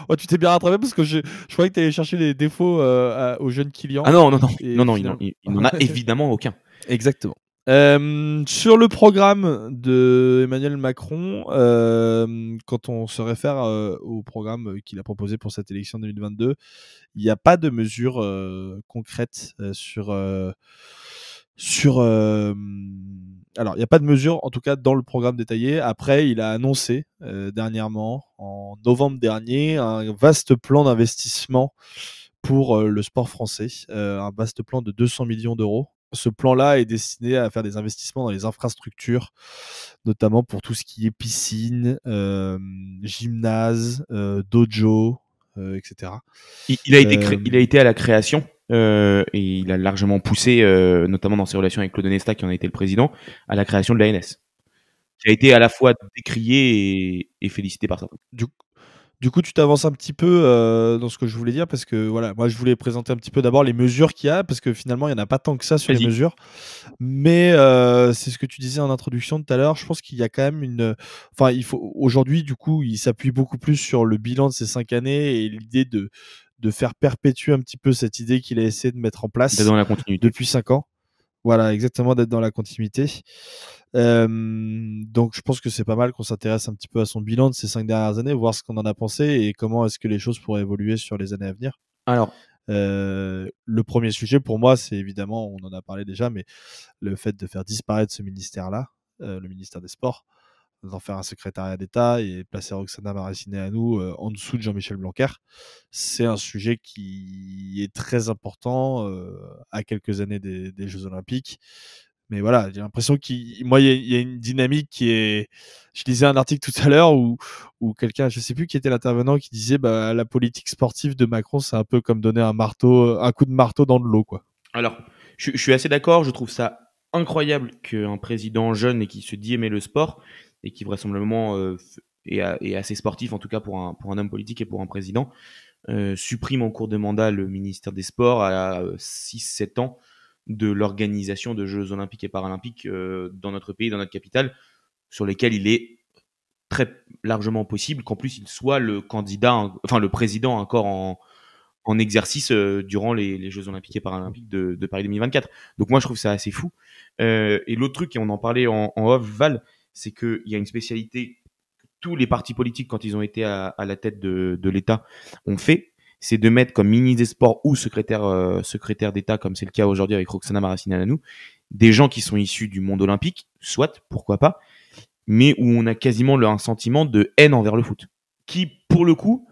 ouais, tu t'es bien rattrapé parce que je croyais que tu allais chercher les défauts au jeune Kylian. Ah non, non, non, Et non, non, finalement. il n'en a évidemment aucun. Exactement. Sur le programme de Emmanuel Macron, quand on se réfère au programme qu'il a proposé pour cette élection 2022, il n'y a pas de mesures concrètes sur. Alors, il n'y a pas de mesures, en tout cas, dans le programme détaillé. Après, il a annoncé dernièrement, en novembre dernier, un vaste plan d'investissement pour le sport français, un vaste plan de 200 millions d'euros. Ce plan-là est destiné à faire des investissements dans les infrastructures, notamment pour tout ce qui est piscine, gymnase, dojo, etc. Il a été à la création et il a largement poussé, notamment dans ses relations avec Claude Onesta, qui en a été le président, à la création de l'ANS, qui a été à la fois décrié et félicité par certains. Du coup, tu t'avances un petit peu dans ce que je voulais dire parce que voilà, moi je voulais présenter un petit peu d'abord les mesures qu'il y a parce que finalement il n'y en a pas tant que ça sur les Vas-y. mesures. Mais c'est ce que tu disais en introduction tout à l'heure. Je pense qu'il y a quand même une. Enfin, il faut aujourd'hui, du coup, il s'appuie beaucoup plus sur le bilan de ces 5 années et l'idée de faire perpétuer un petit peu cette idée qu'il a essayé de mettre en D'être place dans la continuité. depuis 5 ans. Voilà, exactement, d'être dans la continuité. Donc je pense que c'est pas mal qu'on s'intéresse un petit peu à son bilan de ces 5 dernières années, voir ce qu'on en a pensé et comment est-ce que les choses pourraient évoluer sur les années à venir. Alors, Le premier sujet pour moi, c'est évidemment, on en a parlé déjà, mais le fait de faire disparaître ce ministère-là, le ministère des Sports, d'en faire un secrétariat d'État et placer Roxana Maracineanu en dessous de Jean-Michel Blanquer, c'est un sujet qui est très important à quelques années des Jeux Olympiques. Mais voilà, j'ai l'impression moi, il y a une dynamique qui est. Je lisais un article tout à l'heure où quelqu'un, je sais plus qui était l'intervenant, qui disait bah, la politique sportive de Macron, c'est un peu comme donner un coup de marteau dans de l'eau, quoi. alors, je suis assez d'accord. Je trouve ça incroyable qu'un président jeune et qui se dit aimer le sport et qui vraisemblablement est assez sportif, en tout cas pour un homme politique et pour un président, supprime en cours de mandat le ministère des Sports à 6-7 ans de l'organisation de Jeux Olympiques et Paralympiques dans notre pays, dans notre capitale, sur lesquels il est très largement possible qu'en plus il soit le candidat, enfin le président encore en exercice durant les Jeux Olympiques et Paralympiques de Paris 2024. Donc moi je trouve ça assez fou. Et l'autre truc, et on en parlait en off, Val, c'est qu'il y a une spécialité que tous les partis politiques, quand ils ont été à la tête de l'État, ont fait, c'est de mettre comme ministre des Sports ou secrétaire d'État, comme c'est le cas aujourd'hui avec Roxana Maracineanu, des gens qui sont issus du monde olympique, soit, pourquoi pas, mais où on a quasiment un sentiment de haine envers le foot, qui, pour le coup,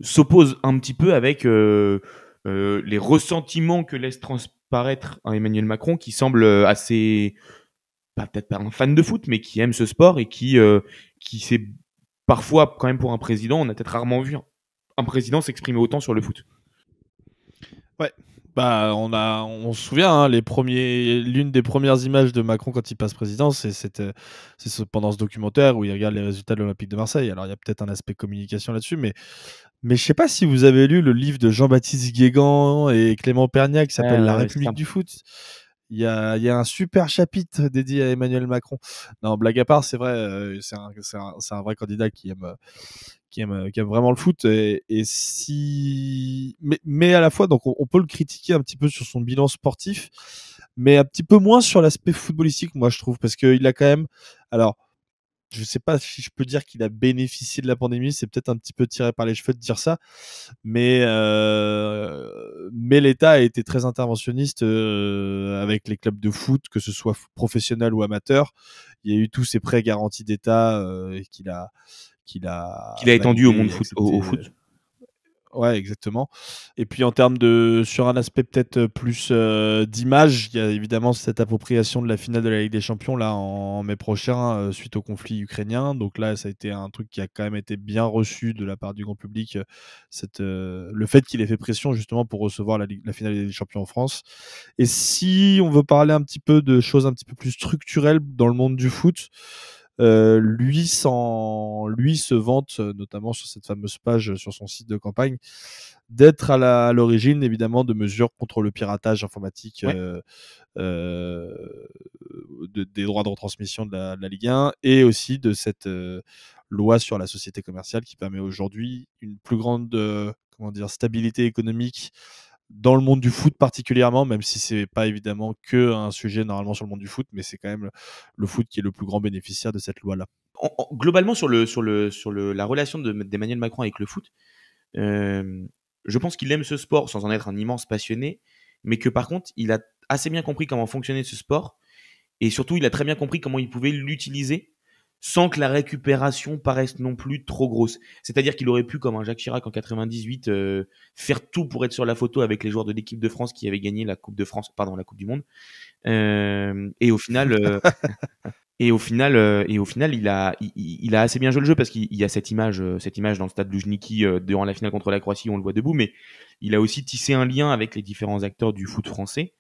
s'oppose un petit peu avec les ressentiments que laisse transparaître un Emmanuel Macron, qui semble assez, peut-être pas un fan de foot, mais qui aime ce sport et qui s'est parfois, quand même pour un président, on a peut-être rarement vu un président s'exprimer autant sur le foot. Ouais. Bah, on se souvient, hein, l'une des premières images de Macron quand il passe président, pendant ce documentaire où il regarde les résultats de l'Olympique de Marseille. Alors, il y a peut-être un aspect communication là-dessus, mais je sais pas si vous avez lu le livre de Jean-Baptiste Guégan et Clément Perniat qui s'appelle La République du foot. Il y a un super chapitre dédié à Emmanuel Macron. Non, blague à part, c'est vrai, c'est un vrai candidat qui aime vraiment le foot. Mais à la fois, donc on peut le critiquer un petit peu sur son bilan sportif, mais un petit peu moins sur l'aspect footballistique, moi je trouve, parce qu'il a quand même. Alors, je sais pas si je peux dire qu'il a bénéficié de la pandémie, c'est peut-être un petit peu tiré par les cheveux de dire ça, mais l'État a été très interventionniste avec les clubs de foot, que ce soit professionnel ou amateur. Il y a eu tous ces prêts garantis d'État qu'il a étendu au validé monde et au accepté. foot. Ouais, exactement. Et puis en termes sur un aspect peut-être plus d'image, il y a évidemment cette appropriation de la finale de la Ligue des Champions là en mai prochain suite au conflit ukrainien. Donc là, ça a été un truc qui a quand même été bien reçu de la part du grand public. Le fait qu'il ait fait pression justement pour recevoir la finale des Champions en France. Et si on veut parler un petit peu de choses un petit peu plus structurelles dans le monde du foot, lui se vante, notamment sur cette fameuse page sur son site de campagne, d'être à l'origine évidemment de mesures contre le piratage informatique Ouais. des droits de retransmission de la Ligue 1 et aussi de loi sur la société commerciale qui permet aujourd'hui une plus grande stabilité économique dans le monde du foot particulièrement, même si c'est pas évidemment que un sujet normalement sur le monde du foot, mais c'est quand même le foot qui est le plus grand bénéficiaire de cette loi-là. Globalement, sur la relation d'Emmanuel Macron avec le foot, je pense qu'il aime ce sport sans en être un immense passionné, mais que par contre, il a assez bien compris comment fonctionnait ce sport, et surtout, il a très bien compris comment il pouvait l'utiliser sans que la récupération paraisse non plus trop grosse. C'est-à-dire qu'il aurait pu, comme un Jacques Chirac en 98, faire tout pour être sur la photo avec les joueurs de l'équipe de France qui avaient gagné la Coupe du Monde. Et au final, il a assez bien joué le jeu parce qu'il y a cette image dans le stade Loujniki durant la finale contre la Croatie où on le voit debout, mais il a aussi tissé un lien avec les différents acteurs du foot français,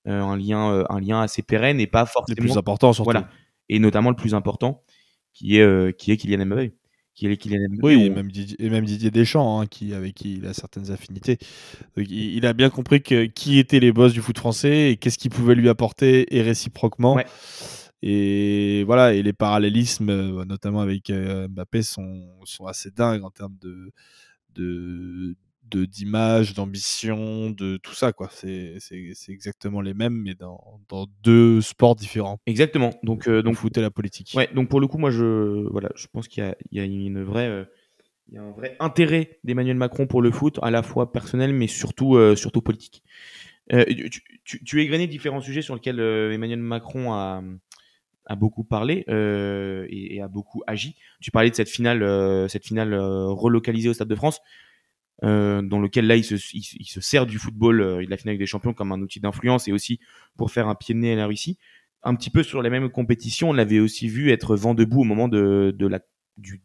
un lien assez pérenne et pas forcément les plus importants surtout. Voilà, et notamment le plus important qui est Kylian Mbappé. Oui, et même Didier Deschamps, avec qui il a certaines affinités. Donc, il a bien compris qui étaient les boss du foot français et qu'est-ce qu'ils pouvaient lui apporter et réciproquement. Ouais. Et voilà, et les parallélismes, notamment avec Mbappé, sont assez dingues en termes d'image, d'ambition, de tout ça, quoi. C'est exactement les mêmes, mais dans deux sports différents. Exactement. Donc le foot et la politique. Ouais, donc pour le coup, moi, je pense qu'il y a un vrai intérêt d'Emmanuel Macron pour le foot, à la fois personnel, mais surtout politique. Tu égrené différents sujets sur lesquels Emmanuel Macron a beaucoup parlé et a beaucoup agi. Tu parlais de cette finale relocalisée au Stade de France, dans lequel là il se sert du football et de la finale avec des champions comme un outil d'influence et aussi pour faire un pied de nez à la Russie. Un petit peu sur les mêmes compétitions, on l'avait aussi vu être vent debout au moment de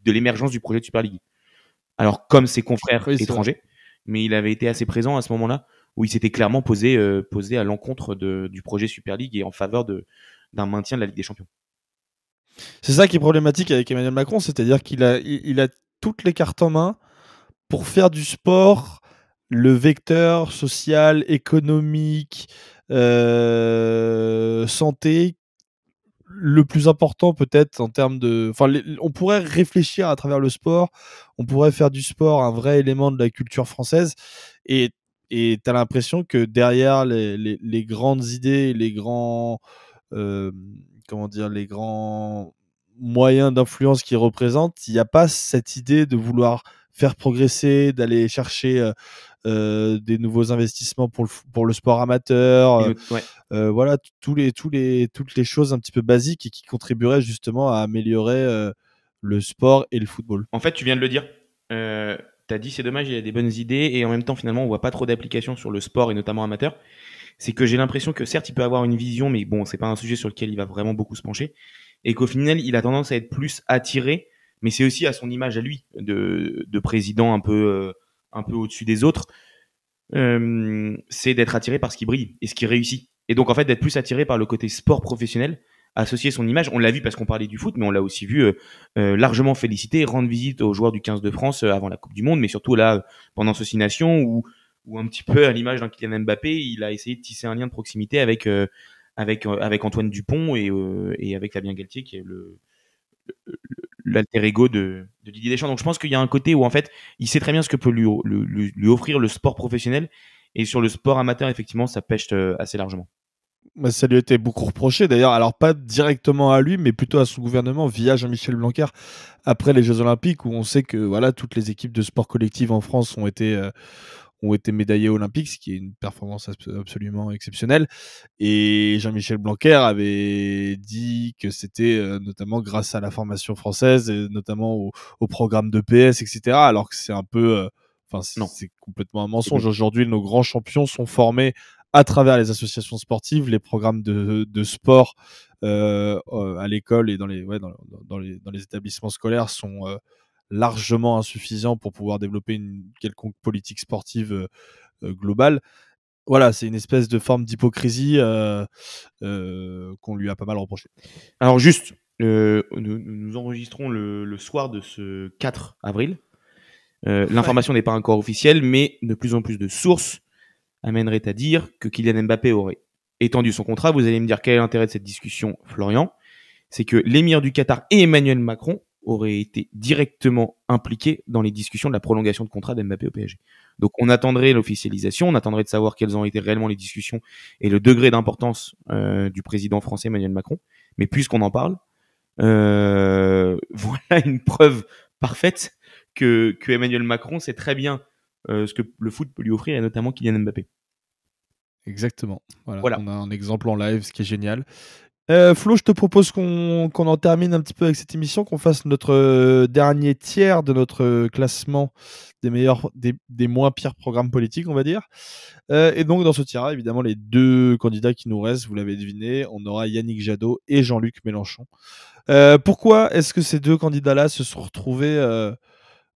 l'émergence du projet de Super League. Alors comme ses confrères étrangers, mais il avait été assez présent à ce moment-là où il s'était clairement posé à l'encontre du projet Super League et en faveur d'un maintien de la Ligue des Champions. C'est ça qui est problématique avec Emmanuel Macron, c'est-à-dire qu'il a toutes les cartes en main pour faire du sport le vecteur social, économique, santé, le plus important peut-être en termes de... Enfin, on pourrait réfléchir à travers le sport, on pourrait faire du sport un vrai élément de la culture française, et tu as l'impression que derrière les grandes idées, les grands... les grands moyens d'influence qu'ils représentent, il n'y a pas cette idée de vouloir faire progresser, d'aller chercher des nouveaux investissements pour le sport amateur, voilà, toutes les choses un petit peu basiques et qui contribueraient justement à améliorer le sport et le football. En fait, tu viens de le dire. T'as dit c'est dommage, il y a des bonnes idées et en même temps finalement on voit pas trop d'applications sur le sport et notamment amateur. C'est que j'ai l'impression que certes il peut avoir une vision, mais bon, c'est pas un sujet sur lequel il va vraiment beaucoup se pencher, et qu'au final il a tendance à être plus attiré, mais c'est aussi à son image à lui de président un peu au-dessus des autres, c'est d'être attiré par ce qui brille et ce qui réussit, et donc en fait d'être plus attiré par le côté sport professionnel, associer son image. On l'a vu parce qu'on parlait du foot, mais on l'a aussi vu largement féliciter, rendre visite aux joueurs du 15 de France avant la Coupe du Monde, mais surtout là pendant ce 6 Nations où un petit peu à l'image d'un Kylian Mbappé, il a essayé de tisser un lien de proximité avec Antoine Dupont et avec Fabien Galtier qui est l'alter ego de Didier Deschamps. Donc je pense qu'il y a un côté où en fait il sait très bien ce que peut lui offrir le sport professionnel, et sur le sport amateur effectivement ça pêche assez largement. Ça lui a été beaucoup reproché d'ailleurs, alors pas directement à lui, mais plutôt à son gouvernement via Jean-Michel Blanquer après les Jeux Olympiques, où on sait que voilà, toutes les équipes de sport collectif en France ont été médaillées olympiques, ce qui est une performance absolument exceptionnelle. Et Jean-Michel Blanquer avait dit que c'était notamment grâce à la formation française, et notamment au programme de PS, etc. Alors que c'est un peu... c'est complètement un mensonge. Aujourd'hui, nos grands champions sont formés à travers les associations sportives, les programmes de sport à l'école et dans les établissements scolaires sont largement insuffisants pour pouvoir développer une quelconque politique sportive globale. Voilà, c'est une espèce de forme d'hypocrisie qu'on lui a pas mal reproché. Alors juste, nous enregistrons le soir de ce 4 avril. L'information n'est pas encore officielle, mais de plus en plus de sources amènerait à dire que Kylian Mbappé aurait étendu son contrat. Vous allez me dire quel est l'intérêt de cette discussion, Florian? C'est que l'émir du Qatar et Emmanuel Macron aurait été directement impliqué dans les discussions de la prolongation de contrat d'Mbappé au PSG. Donc on attendrait l'officialisation, on attendrait de savoir quelles ont été réellement les discussions et le degré d'importance du président français Emmanuel Macron. Mais puisqu'on en parle, voilà une preuve parfaite que Emmanuel Macron sait très bien ce que le foot peut lui offrir, et notamment Kylian Mbappé. Exactement. Voilà. Voilà. On a un exemple en live, ce qui est génial. Flo, je te propose qu'on en termine un petit peu avec cette émission, qu'on fasse notre dernier tiers de notre classement des meilleurs, des moins pires programmes politiques, on va dire. Et donc, dans ce tiers, évidemment, les deux candidats qui nous restent, vous l'avez deviné, on aura Yannick Jadot et Jean-Luc Mélenchon. Pourquoi est-ce que ces deux candidats-là se sont retrouvés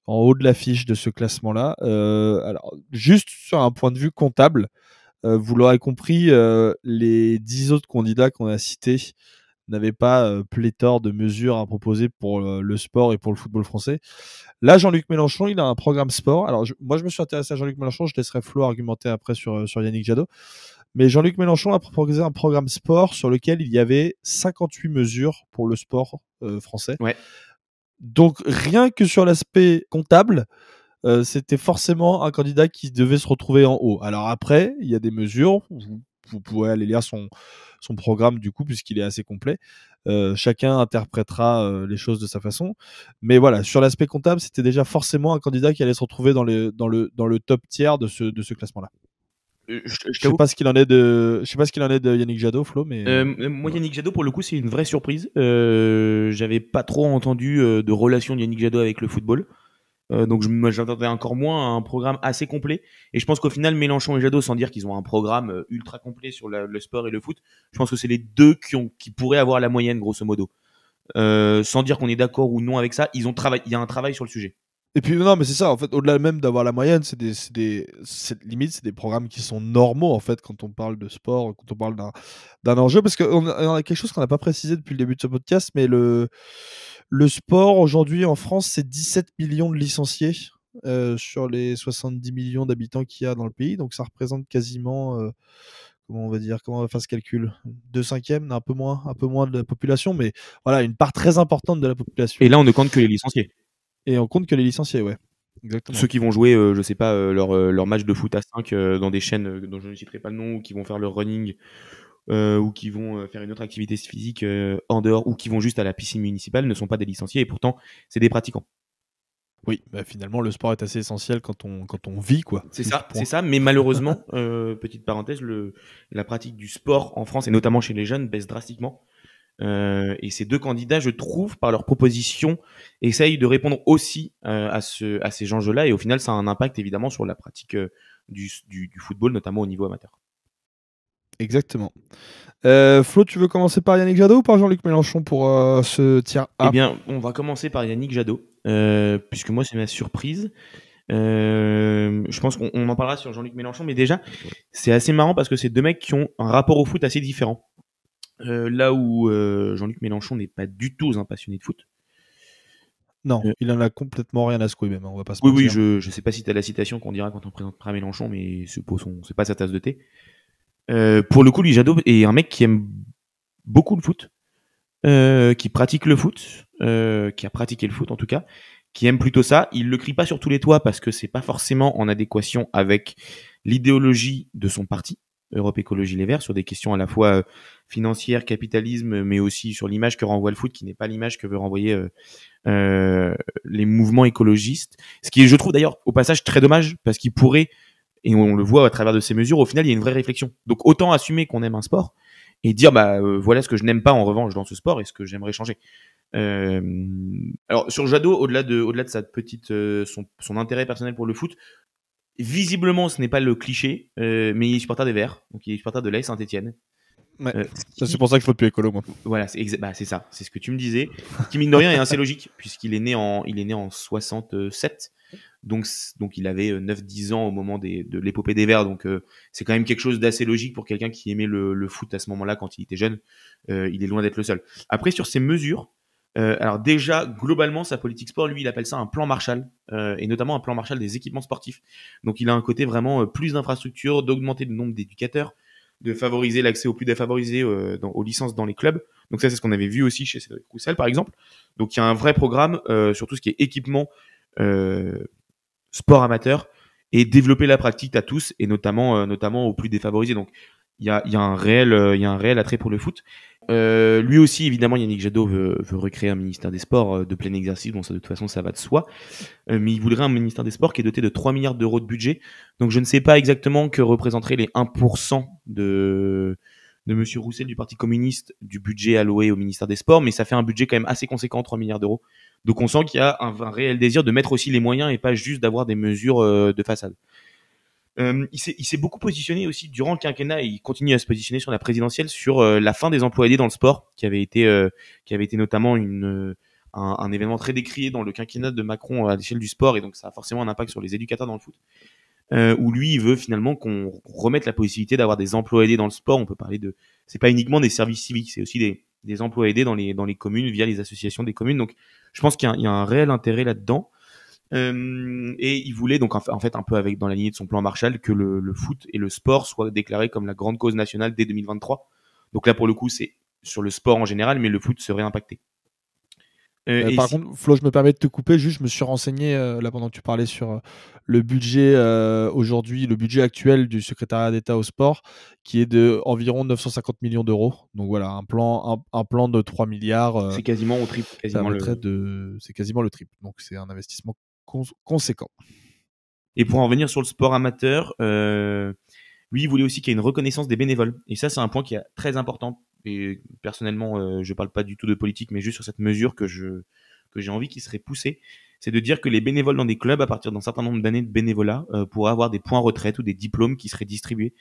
en haut de l'affiche de ce classement-là? Alors, juste sur un point de vue comptable, vous l'aurez compris, les 10 autres candidats qu'on a cités n'avaient pas pléthore de mesures à proposer pour le sport et pour le football français. Là, Jean-Luc Mélenchon, il a un programme sport. Alors, moi, je me suis intéressé à Jean-Luc Mélenchon. Je laisserai Flo argumenter après sur Yannick Jadot. Mais Jean-Luc Mélenchon a proposé un programme sport sur lequel il y avait 58 mesures pour le sport français. Ouais. Donc, rien que sur l'aspect comptable, c'était forcément un candidat qui devait se retrouver en haut. Alors après, il y a des mesures, vous pouvez aller lire son programme du coup, puisqu'il est assez complet. Chacun interprétera les choses de sa façon. Mais voilà, sur l'aspect comptable, c'était déjà forcément un candidat qui allait se retrouver dans le top tiers de ce classement-là. Je sais pas ce qu'il en est de Yannick Jadot, Flo, mais moi Yannick Jadot pour le coup c'est une vraie surprise. J'avais pas trop entendu de relation de Yannick Jadot avec le football. Donc j'attendais encore moins à un programme assez complet. Et je pense qu'au final, Mélenchon et Jadot, sans dire qu'ils ont un programme ultra complet sur le sport et le foot, je pense que c'est les deux qui pourraient avoir la moyenne, grosso modo. Sans dire qu'on est d'accord ou non avec ça, il y a un travail sur le sujet. Et puis non, mais c'est ça, en fait, au-delà même d'avoir la moyenne, c'est limite, c'est des programmes qui sont normaux, en fait, quand on parle de sport, quand on parle d'un enjeu, parce qu'on a quelque chose qu'on n'a pas précisé depuis le début de ce podcast, mais le sport, aujourd'hui, en France, c'est 17 millions de licenciés sur les 70 millions d'habitants qu'il y a dans le pays, donc ça représente quasiment, comment on va faire ce calcul, 2/5, un peu moins de la population, mais voilà, une part très importante de la population. Et là, on ne compte que les licenciés. Et on compte que les licenciés, ouais. Exactement. Ceux qui vont jouer, je sais pas, leur match de foot à 5 dans des chaînes dont je ne citerai pas le nom, ou qui vont faire leur running, ou qui vont faire une autre activité physique en dehors, ou qui vont juste à la piscine municipale, ne sont pas des licenciés, et pourtant, c'est des pratiquants. Oui, bah finalement, le sport est assez essentiel quand on vit, quoi. C'est ça, mais malheureusement, petite parenthèse, la pratique du sport en France, et notamment chez les jeunes, baisse drastiquement. Et ces deux candidats, je trouve, par leur proposition, essayent de répondre aussi à ces enjeux-là, et au final, ça a un impact évidemment sur la pratique du football, notamment au niveau amateur. Exactement. Flo, tu veux commencer par Yannick Jadot ou par Jean-Luc Mélenchon pour ce tiers A? Eh bien, on va commencer par Yannick Jadot, puisque moi, c'est ma surprise. Je pense qu'on en parlera sur Jean-Luc Mélenchon, mais déjà, c'est assez marrant parce que c'est deux mecs qui ont un rapport au foot assez différent. Là où Jean-Luc Mélenchon n'est pas du tout un passionné de foot. Non, il en a complètement rien à secouer même, on va pas se mentir. Oui, je sais pas si tu as la citation qu'on dira quand on présentera Mélenchon, mais c'est pas sa tasse de thé. Pour le coup, lui, Jadot est un mec qui aime beaucoup le foot, qui pratique le foot, qui a pratiqué le foot en tout cas, qui aime plutôt ça. Il le crie pas sur tous les toits parce que c'est pas forcément en adéquation avec l'idéologie de son parti, Europe Écologie Les Verts, sur des questions à la fois financières, capitalisme, mais aussi sur l'image que renvoie le foot, qui n'est pas l'image que veut renvoyer les mouvements écologistes. Ce qui est, je trouve d'ailleurs, au passage, très dommage, parce qu'il pourrait, et on le voit à travers de ces mesures, au final, il y a une vraie réflexion. Donc autant assumer qu'on aime un sport, et dire, voilà ce que je n'aime pas en revanche dans ce sport, et ce que j'aimerais changer. Alors sur Jadot, au-delà de sa petite son intérêt personnel pour le foot, visiblement ce n'est pas le cliché, mais il est supporter des Verts, donc il est supporter de l'AS Saint-Etienne. Ouais. C'est pour ça qu'il faut plus écolo, moi. Voilà, c'est ça, c'est ce que tu me disais, qui mine de rien est assez logique puisqu'il est né en 67, donc il avait 9-10 ans au moment de l'épopée des Verts, donc c'est quand même quelque chose d'assez logique pour quelqu'un qui aimait le foot à ce moment-là quand il était jeune. Il est loin d'être le seul. Après, sur ces mesures, alors déjà, globalement, sa politique sport, lui, il appelle ça un plan Marshall, et notamment un plan Marshall des équipements sportifs. Donc il a un côté vraiment plus d'infrastructures, d'augmenter le nombre d'éducateurs, de favoriser l'accès aux plus défavorisés aux licences dans les clubs. Donc ça, c'est ce qu'on avait vu aussi chez Cédric Roussel, par exemple. Donc il y a un vrai programme sur tout ce qui est équipement, sport amateur, et développer la pratique à tous, et notamment aux plus défavorisés. Donc il y a un réel attrait pour le foot. Lui aussi, évidemment, Yannick Jadot veut recréer un ministère des Sports de plein exercice. Bon, ça, de toute façon, ça va de soi. Mais il voudrait un ministère des Sports qui est doté de 3 milliards d'euros de budget. Donc, je ne sais pas exactement que représenteraient les 1% de Monsieur Roussel du Parti communiste du budget alloué au ministère des Sports, mais ça fait un budget quand même assez conséquent, 3 milliards d'euros. Donc, on sent qu'il y a un réel désir de mettre aussi les moyens et pas juste d'avoir des mesures de façade. Il s'est beaucoup positionné aussi durant le quinquennat, et il continue à se positionner sur la présidentielle sur la fin des emplois aidés dans le sport, qui avait été notamment un événement très décrié dans le quinquennat de Macron à l'échelle du sport, et donc ça a forcément un impact sur les éducateurs dans le foot. Où lui, il veut finalement qu'on remette la possibilité d'avoir des emplois aidés dans le sport. On peut parler c'est pas uniquement des services civiques, c'est aussi des emplois aidés dans les communes via les associations des communes. Donc, je pense qu'il y a un réel intérêt là-dedans. Et il voulait donc en fait un peu dans la lignée de son plan Marshall que le foot et le sport soient déclarés comme la grande cause nationale dès 2023. Donc là pour le coup c'est sur le sport en général, mais le foot serait impacté. Par contre, Flo, je me permets de te couper. Juste, je me suis renseigné là pendant que tu parlais sur le budget aujourd'hui, le budget actuel du secrétariat d'État au sport, qui est de environ 950 millions d'euros. Donc voilà, un plan de 3 milliards. C'est quasiment au triple. C'est quasiment le triple. Donc c'est un investissement conséquent. Et pour en revenir sur le sport amateur, lui, il voulait aussi qu'il y ait une reconnaissance des bénévoles. Et ça, c'est un point qui est très important. Et personnellement, je parle pas du tout de politique, mais juste sur cette mesure que j'ai envie qu'il serait poussé. C'est de dire que les bénévoles dans des clubs, à partir d'un certain nombre d'années de bénévolat, pourraient avoir des points retraite ou des diplômes qui seraient distribués.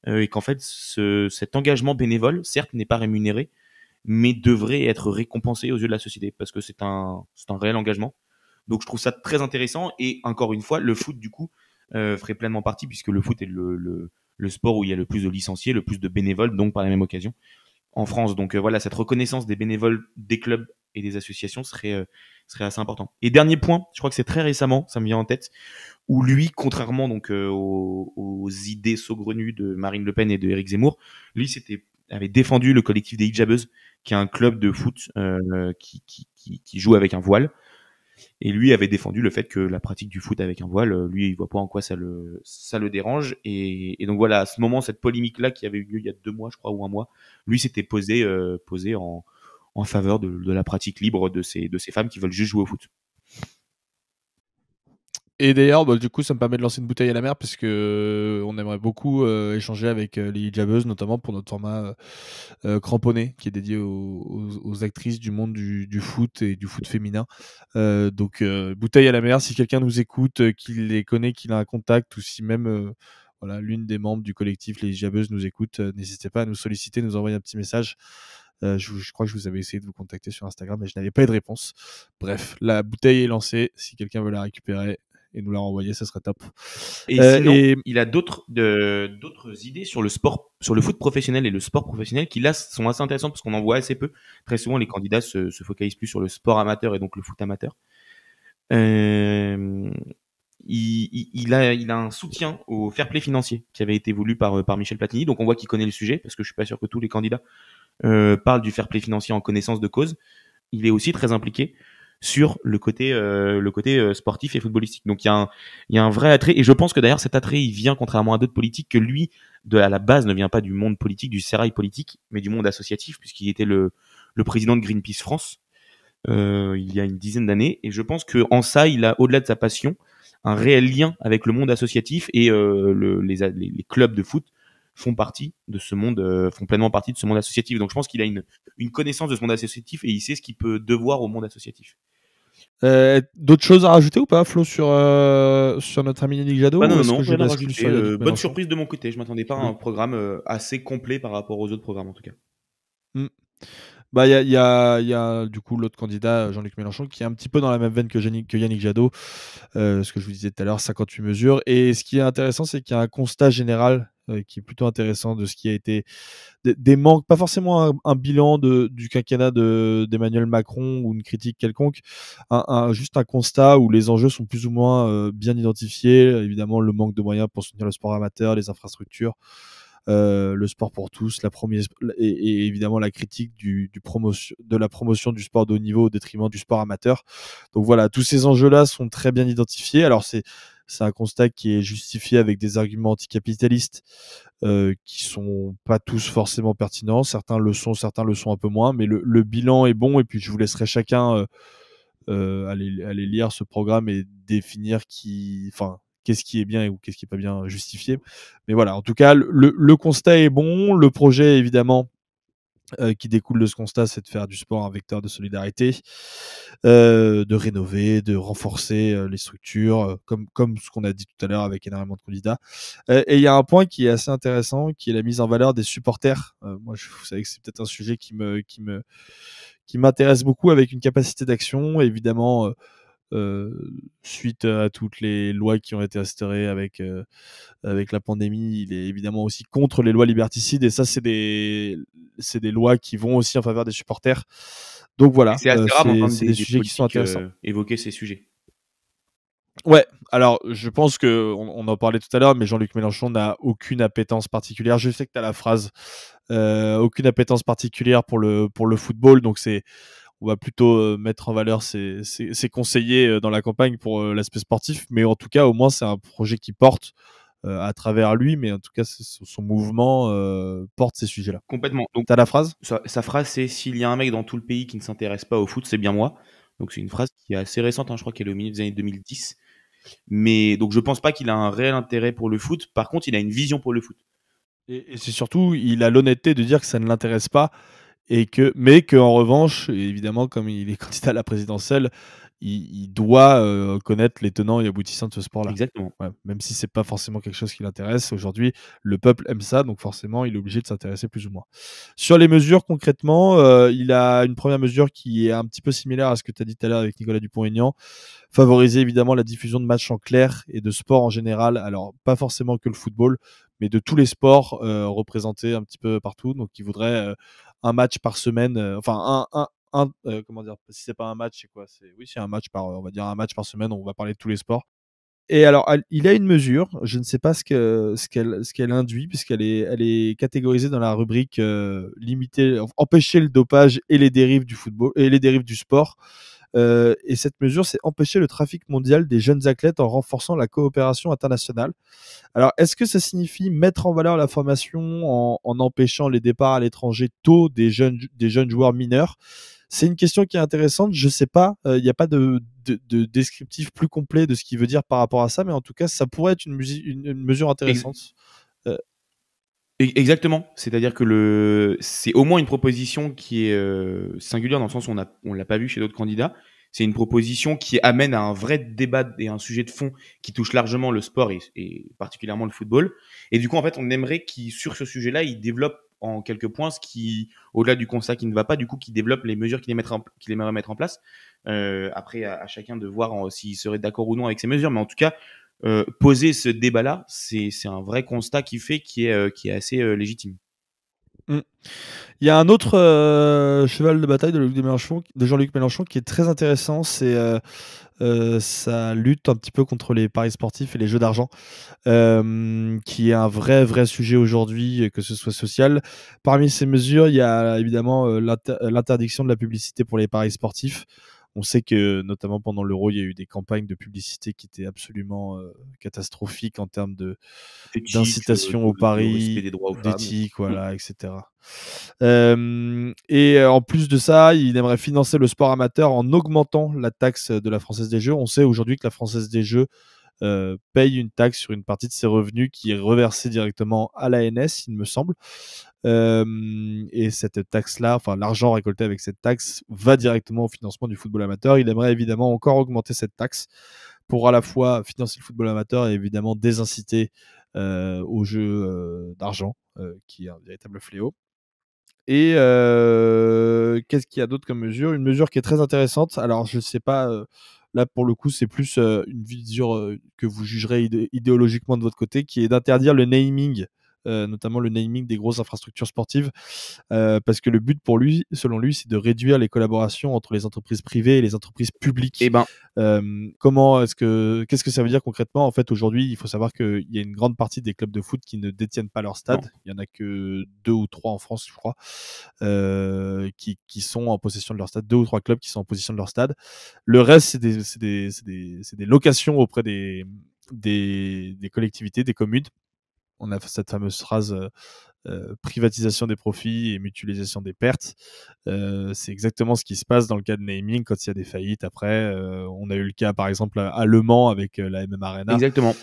Et qu'en fait, cet engagement bénévole, certes, n'est pas rémunéré, mais devrait être récompensé aux yeux de la société, parce que c'est un réel engagement. Donc je trouve ça très intéressant, et encore une fois, le foot du coup ferait pleinement partie, puisque le foot est le sport où il y a le plus de licenciés, le plus de bénévoles, donc par la même occasion en France. Donc voilà, cette reconnaissance des bénévoles des clubs et des associations serait assez important. Et dernier point, je crois que c'est très récemment, ça me vient en tête, où lui, contrairement donc aux idées saugrenues de Marine Le Pen et de Éric Zemmour, lui avait défendu le collectif des hijabeuses, qui est un club de foot qui joue avec un voile. Et lui avait défendu le fait que la pratique du foot avec un voile, lui, il voit pas en quoi ça le dérange. Et donc voilà, à ce moment, cette polémique-là qui avait eu lieu il y a 2 mois, je crois, ou 1 mois, lui s'était posé en faveur de la pratique libre de ces femmes qui veulent juste jouer au foot. Et d'ailleurs, du coup, ça me permet de lancer une bouteille à la mer, parce que on aimerait beaucoup échanger avec les hijabeuses, notamment pour notre format cramponné, qui est dédié aux actrices du monde du foot et du foot féminin. Donc, bouteille à la mer, si quelqu'un nous écoute, qui les connaît, qui a un contact, ou si même voilà, l'une des membres du collectif Les Hijabeuses nous écoute, n'hésitez pas à nous solliciter, nous envoyer un petit message. Je crois que je vous avais essayé de vous contacter sur Instagram, mais je n'avais pas eu de réponse. Bref, la bouteille est lancée. Si quelqu'un veut la récupérer et nous la renvoyer, ça serait top. Et sinon, il a d'autres idées sur le sport, sur le foot professionnel et le sport professionnel, qui là sont assez intéressantes, parce qu'on en voit assez peu. Très souvent, les candidats se focalisent plus sur le sport amateur et donc le foot amateur. Il a un soutien au fair play financier qui avait été voulu par Michel Platini. Donc on voit qu'il connaît le sujet, parce que je suis pas sûr que tous les candidats parlent du fair play financier en connaissance de cause. Il est aussi très impliqué sur le côté sportif et footballistique. Donc il y a un vrai attrait, et je pense que d'ailleurs cet attrait il vient, contrairement à d'autres politiques, que lui à la base ne vient pas du monde politique, du sérail politique, mais du monde associatif, puisqu'il était le président de Greenpeace France il y a une dizaine d'années. Et je pense que en ça, il a, au-delà de sa passion, un réel lien avec le monde associatif, et les clubs de foot font partie de ce monde, font pleinement partie de ce monde associatif. Donc je pense qu'il a une connaissance de ce monde associatif, et il sait ce qu'il peut devoir au monde associatif. D'autres choses à rajouter ou pas, Flo, sur notre ami Yannick Jadot? Non, rien à rajouter. Bonne surprise de mon côté. Je m'attendais pas à un programme assez complet par rapport aux autres programmes, en tout cas. Il y a du coup l'autre candidat, Jean-Luc Mélenchon, qui est un petit peu dans la même veine que Yannick Jadot, ce que je vous disais tout à l'heure, 58 mesures. Et ce qui est intéressant, c'est qu'il y a un constat général qui est plutôt intéressant de ce qui a été des manques, pas forcément un bilan du quinquennat d'Emmanuel Macron ou une critique quelconque, juste un constat où les enjeux sont plus ou moins bien identifiés. Évidemment, le manque de moyens pour soutenir le sport amateur, les infrastructures, le sport pour tous, et évidemment la critique de la promotion du sport de haut niveau au détriment du sport amateur. Donc voilà, tous ces enjeux-là sont très bien identifiés. Alors c'est un constat qui est justifié avec des arguments anticapitalistes qui sont pas tous forcément pertinents. Certains le sont un peu moins, mais le bilan est bon. Et puis je vous laisserai chacun aller lire ce programme et définir qu'est-ce qui est bien ou qu'est-ce qui est pas bien justifié. Mais voilà, en tout cas, le constat est bon. Le projet, évidemment, qui découle de ce constat, c'est de faire du sport un vecteur de solidarité, de rénover, de renforcer les structures, comme ce qu'on a dit tout à l'heure avec énormément de candidats. Et il y a un point qui est assez intéressant, qui est la mise en valeur des supporters. Moi, vous savez que c'est peut-être un sujet qui m'intéresse beaucoup, avec une capacité d'action, évidemment. Suite à toutes les lois qui ont été instaurées avec la pandémie, il est évidemment aussi contre les lois liberticides, et ça c'est des lois qui vont aussi en faveur des supporters. Donc Et voilà, c'est assez rare d'entendre c'est des des sujets qui sont politiques intéressants. évoquer ces sujets. Ouais, alors je pense que on en parlait tout à l'heure, mais Jean-Luc Mélenchon n'a aucune appétence particulière. Je sais que tu as la phrase, aucune appétence particulière pour le football, donc on va plutôt mettre en valeur ses conseillers dans la campagne pour l'aspect sportif, mais en tout cas, au moins, c'est un projet qui porte à travers lui, mais en tout cas, son mouvement porte ces sujets-là. Complètement. Donc, T'as la phrase? sa phrase, c'est: s'il y a un mec dans tout le pays qui ne s'intéresse pas au foot, c'est bien moi. Donc, c'est une phrase qui est assez récente, hein, je crois qu'elle est au milieu des années 2010. Mais donc, je pense pas qu'il a un réel intérêt pour le foot. Par contre, il a une vision pour le foot. Et c'est surtout, il a l'honnêteté de dire que ça ne l'intéresse pas, mais qu'en revanche, évidemment, comme il est candidat à la présidentielle, il doit connaître les tenants et aboutissants de ce sport-là. Exactement. Ouais, même si c'est pas forcément quelque chose qui l'intéresse. Aujourd'hui, le peuple aime ça, donc forcément, il est obligé de s'intéresser plus ou moins. Sur les mesures, concrètement, il a une première mesure qui est un petit peu similaire à ce que tu as dit tout à l'heure avec Nicolas Dupont-Aignan. Favoriser évidemment la diffusion de matchs en clair et de sport en général. Alors, pas forcément que le football, mais de tous les sports représentés un petit peu partout. Donc, il voudrait un match par semaine, comment dire, si c'est pas un match, c'est quoi? Oui, c'est un match on va dire un match par semaine, on va parler de tous les sports. Et alors, il a une mesure, je ne sais pas ce qu'elle induit, puisqu'elle elle est catégorisée dans la rubrique limiter, empêcher le dopage et les dérives du football et les dérives du sport. Et cette mesure, c'est empêcher le trafic mondial des jeunes athlètes en renforçant la coopération internationale. Alors, est-ce que ça signifie mettre en valeur la formation en empêchant les départs à l'étranger tôt des jeunes joueurs mineurs? C'est une question qui est intéressante. Je sais pas, il n'y a pas de descriptif plus complet de ce qu'il veut dire par rapport à ça, mais en tout cas, ça pourrait être une mesure intéressante. Exactement. C'est-à-dire que c'est au moins une proposition qui est singulière, dans le sens où on l'a pas vu chez d'autres candidats. C'est une proposition qui amène à un vrai débat et un sujet de fond qui touche largement le sport et particulièrement le football. Et du coup, en fait, on aimerait sur ce sujet-là, il développe en quelques points ce qui, au-delà du constat qui ne va pas, du coup, qui développe les mesures qu'il aimerait mettre en place. Après, à chacun de voir s'il serait d'accord ou non avec ces mesures. Mais en tout cas, poser ce débat-là, c'est un vrai constat qui est assez légitime. Mm. Il y a un autre cheval de bataille de Jean-Luc Mélenchon qui est très intéressant, c'est sa lutte un petit peu contre les paris sportifs et les jeux d'argent, qui est un vrai sujet aujourd'hui, que ce soit social. Parmi ces mesures, il y a évidemment l'interdiction de la publicité pour les paris sportifs. On sait que, notamment pendant l'Euro, il y a eu des campagnes de publicité qui étaient absolument catastrophiques en termes d'incitation au paris, d'éthique, voilà, etc. Et en plus de ça, il aimerait financer le sport amateur en augmentant la taxe de la Française des Jeux. On sait aujourd'hui que la Française des Jeux paye une taxe sur une partie de ses revenus qui est reversée directement à l'ANS, il me semble. Et cette taxe-là, enfin l'argent récolté avec cette taxe, va directement au financement du football amateur. Il aimerait évidemment encore augmenter cette taxe pour à la fois financer le football amateur et évidemment désinciter aux jeux d'argent, qui est un véritable fléau. Et qu'est-ce qu'il y a d'autre comme mesure? Une mesure qui est très intéressante. Alors, je ne sais pas, là pour le coup, c'est plus une mesure que vous jugerez idéologiquement de votre côté, qui est d'interdire le naming notamment le naming des grosses infrastructures sportives, parce que le but pour lui, selon lui, c'est de réduire les collaborations entre les entreprises privées et les entreprises publiques. Eh ben, Qu'est-ce que ça veut dire concrètement? En fait, aujourd'hui, il faut savoir qu'il y a une grande partie des clubs de foot qui ne détiennent pas leur stade. Non. Il y en a que 2 ou 3 en France, je crois, qui sont en possession de leur stade. 2 ou 3 clubs qui sont en possession de leur stade. Le reste, c'est des locations auprès des collectivités, des communes. On a cette fameuse phrase privatisation des profits et mutualisation des pertes. C'est exactement ce qui se passe dans le cas de naming quand il y a des faillites. Après, on a eu le cas par exemple à Le Mans avec la MM Arena. Exactement.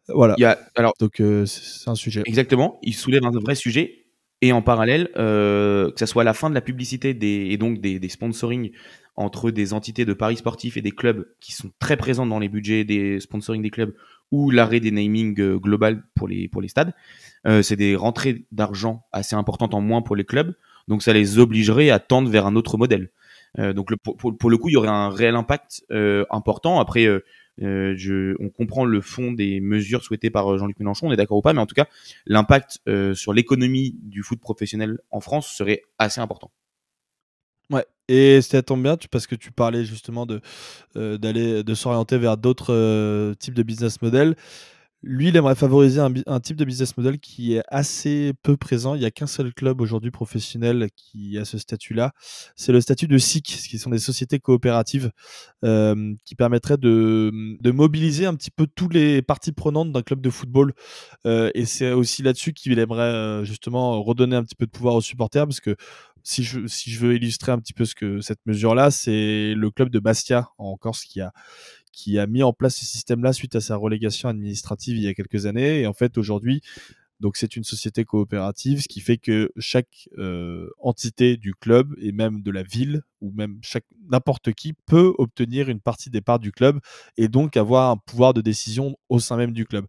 Voilà. Alors, donc c'est un sujet. Exactement. Il soulève un vrai sujet. Et en parallèle, que ça soit la fin de la publicité et donc des sponsoring entre des entités de paris sportifs et des clubs qui sont très présents dans les budgets des sponsoring des clubs, ou l'arrêt des naming global pour les stades, c'est des rentrées d'argent assez importantes en moins pour les clubs. Donc ça les obligerait à tendre vers un autre modèle. Donc pour le coup, il y aurait un réel impact important. Après, on comprend le fond des mesures souhaitées par Jean-Luc Mélenchon, on est d'accord ou pas, mais en tout cas, l'impact sur l'économie du foot professionnel en France serait assez important. Ouais, et ça tombe bien parce que tu parlais justement de s'orienter vers d'autres types de business models. Lui, il aimerait favoriser un type de business model qui est assez peu présent. Il n'y a qu'un seul club aujourd'hui professionnel qui a ce statut-là. C'est le statut de SIC, qui sont des sociétés coopératives, qui permettraient de mobiliser un petit peu tous les parties prenantes d'un club de football. Et c'est aussi là-dessus qu'il aimerait justement redonner un petit peu de pouvoir aux supporters, parce que si je veux illustrer un petit peu cette mesure-là, c'est le club de Bastia en Corse qui a mis en place ce système-là suite à sa relégation administrative il y a quelques années. Et en fait, aujourd'hui, donc c'est une société coopérative, ce qui fait que chaque entité du club et même de la ville, ou même n'importe qui peut obtenir une partie des parts du club et donc avoir un pouvoir de décision au sein même du club.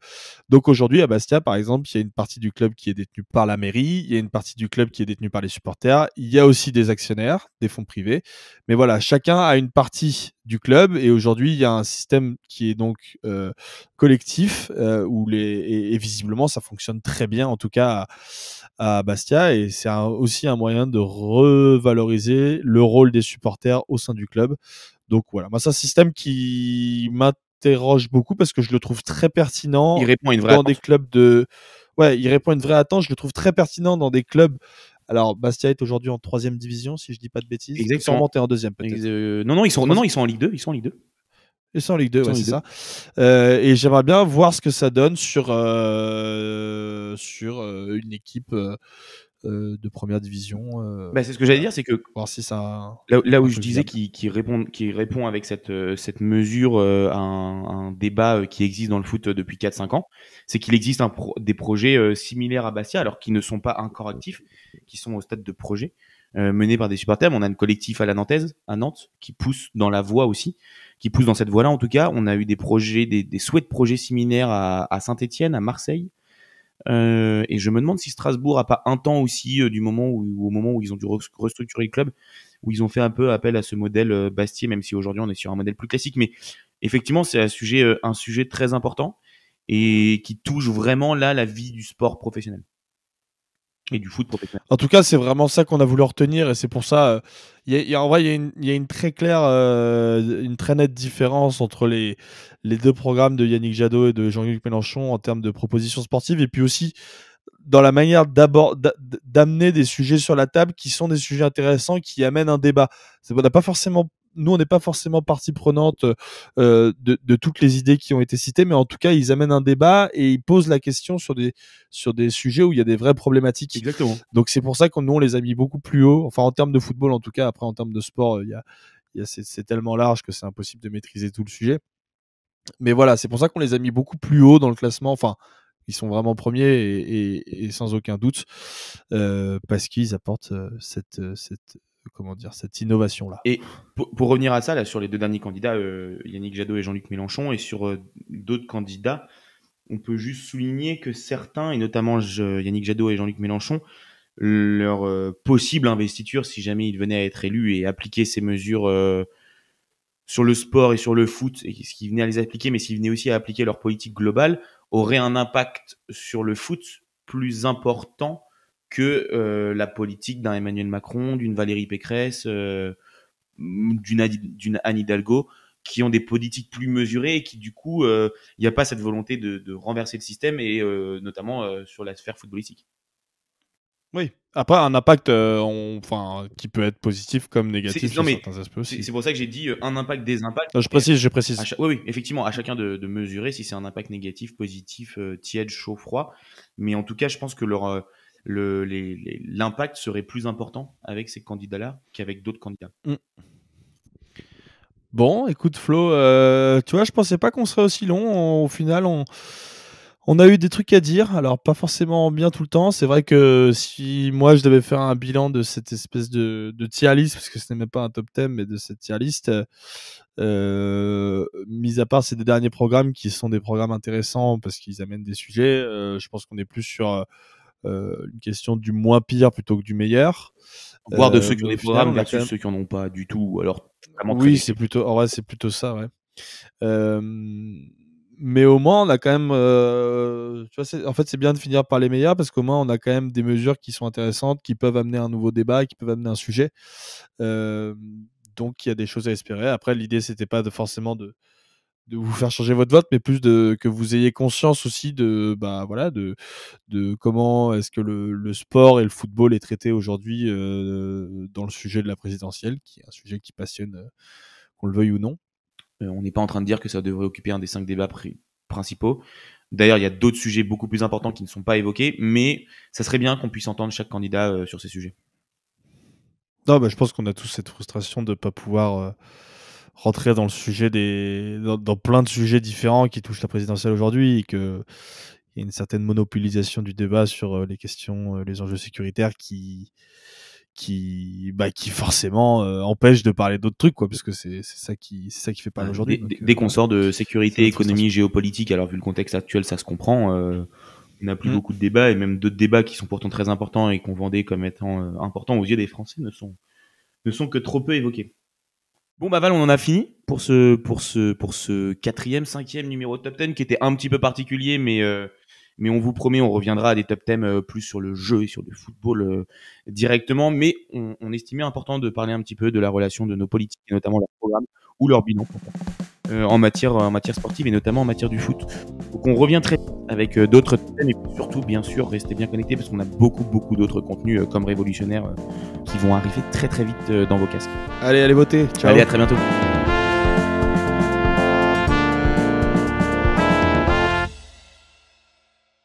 Donc aujourd'hui à Bastia, par exemple, il y a une partie du club qui est détenue par la mairie, il y a une partie du club qui est détenue par les supporters, il y a aussi des actionnaires, des fonds privés, mais voilà, chacun a une partie du club. Et aujourd'hui il y a un système qui est donc collectif, et visiblement ça fonctionne très bien, en tout cas à Bastia, et c'est aussi un moyen de revaloriser le rôle des supporters au sein du club. Donc voilà, moi c'est un système qui m'interroge beaucoup parce que je le trouve très pertinent Il répond à une vraie dans attente. des clubs de... Ouais, il répond à une vraie attente, je le trouve très pertinent dans des clubs... Alors, Bastia est aujourd'hui en 3e division, si je dis pas de bêtises. Exactement. Sûrement t'es en 2e peut-être. Non, ils sont en Ligue 2. Ils sont en Ligue 2. Et c'est en Ligue 2, ouais, en c'est Ligue 2. ça. Et j'aimerais bien voir ce que ça donne sur une équipe de première division. C'est ce que j'allais dire, c'est que voir si ça. là où je disais qu'il répond avec cette mesure à un débat qui existe dans le foot depuis 4-5 ans, c'est qu'il existe des projets similaires à Bastia, alors qu'ils ne sont pas encore actifs, qui sont au stade de projet, menés par des supporters. Mais on a un collectif à la Nantaise, à Nantes, qui pousse dans la voie aussi, qui pousse dans cette voie-là en tout cas. On a eu des projets, des souhaits de projets similaires à Saint-Etienne, à Marseille. Et je me demande si Strasbourg a pas un temps aussi au moment où ils ont dû restructurer le club, où ils ont fait un peu appel à ce modèle Bastier, même si aujourd'hui on est sur un modèle plus classique. Mais effectivement, c'est un sujet très important et qui touche vraiment là la vie du sport professionnel et du foot professionnel. En tout cas, c'est vraiment ça qu'on a voulu retenir, et c'est pour ça. En vrai, il y a une très claire, une très nette différence entre les deux programmes de Yannick Jadot et de Jean-Luc Mélenchon en termes de propositions sportives, et puis aussi dans la manière d'amener des sujets sur la table qui sont des sujets intéressants, qui amènent un débat. Nous, on n'est pas forcément partie prenante de toutes les idées qui ont été citées, mais en tout cas, ils amènent un débat et ils posent la question sur des sujets où il y a des vraies problématiques. Exactement. Donc c'est pour ça que nous, on les a mis beaucoup plus haut. Enfin, en termes de football, en tout cas. Après, en termes de sport, c'est tellement large que c'est impossible de maîtriser tout le sujet. Mais voilà, c'est pour ça qu'on les a mis beaucoup plus haut dans le classement. Enfin, ils sont vraiment premiers et sans aucun doute, parce qu'ils apportent cette innovation-là. Et pour revenir à ça, là, sur les deux derniers candidats, Yannick Jadot et Jean-Luc Mélenchon, et sur d'autres candidats, on peut juste souligner que certains, et notamment Yannick Jadot et Jean-Luc Mélenchon, leur possible investiture, si jamais ils venaient à être élus et appliquer ces mesures sur le sport et sur le foot, et ce qui venait à les appliquer, mais s'ils venaient aussi à appliquer leur politique globale, aurait un impact sur le foot plus important que la politique d'un Emmanuel Macron, d'une Valérie Pécresse, d'une Anne Hidalgo, qui ont des politiques plus mesurées et qui du coup, il n'y a pas cette volonté de renverser le système et notamment sur la sphère footballistique. Oui. Après, un impact qui peut être positif comme négatif sur certains aspects aussi. C'est pour ça que j'ai dit un impact, des impacts. Non, je précise. Oui, effectivement, à chacun de mesurer si c'est un impact négatif, positif, tiède, chaud, froid. Mais en tout cas, je pense que l'impact serait plus important avec ces candidats-là qu'avec d'autres candidats. Bon, écoute Flo, tu vois, je pensais pas qu'on serait aussi long. Au final, on a eu des trucs à dire, alors pas forcément bien tout le temps. C'est vrai que si moi je devais faire un bilan de cette espèce de tier list, parce que ce n'est même pas un top 10, mais de cette tier list, mis à part ces 2 derniers programmes qui sont des programmes intéressants parce qu'ils amènent des sujets, je pense qu'on est plus sur une question du moins pire plutôt que du meilleur. Voire de ceux qui ont des programmes versus ceux qui en ont pas du tout. Alors, oui, c'est plutôt ça, ouais. Mais au moins, on a quand même, tu vois, en fait, c'est bien de finir par les meilleurs parce qu'au moins, on a quand même des mesures qui sont intéressantes, qui peuvent amener un nouveau débat, qui peuvent amener un sujet. Donc, il y a des choses à espérer. Après, l'idée, c'était pas forcément de vous faire changer votre vote, mais plus que vous ayez conscience aussi de comment est-ce que le sport et le football est traité aujourd'hui dans le sujet de la présidentielle, qui est un sujet qui passionne, qu'on le veuille ou non. On n'est pas en train de dire que ça devrait occuper un des 5 débats principaux. D'ailleurs, il y a d'autres sujets beaucoup plus importants qui ne sont pas évoqués, mais ça serait bien qu'on puisse entendre chaque candidat sur ces sujets. Non, je pense qu'on a tous cette frustration de ne pas pouvoir rentrer dans le sujet dans plein de sujets différents qui touchent la présidentielle aujourd'hui, et qu'il y a une certaine monopolisation du débat sur les questions, les enjeux sécuritaires qui forcément empêche de parler d'autres trucs, quoi, parce que c'est ça qui fait parler aujourd'hui. Dès qu'on sort de sécurité, économie, géopolitique, alors vu le contexte actuel, ça se comprend. On n'a plus beaucoup de débats, et même d'autres débats qui sont pourtant très importants et qu'on vendait comme étant importants aux yeux des Français ne sont que trop peu évoqués. Bon, Val, on en a fini pour ce 4e, 5e numéro de Top 10 qui était un petit peu particulier, mais on vous promet, on reviendra à des top 10 plus sur le jeu et sur le football directement. Mais on estimait important de parler un petit peu de la relation de nos politiques, et notamment leur programme ou leur bilan en matière sportive et notamment en matière du foot. Donc on revient très vite avec d'autres thèmes, et puis surtout, bien sûr, restez bien connectés parce qu'on a beaucoup d'autres contenus comme révolutionnaires qui vont arriver très très vite dans vos casques. Allez votez. Ciao. Allez, à très bientôt.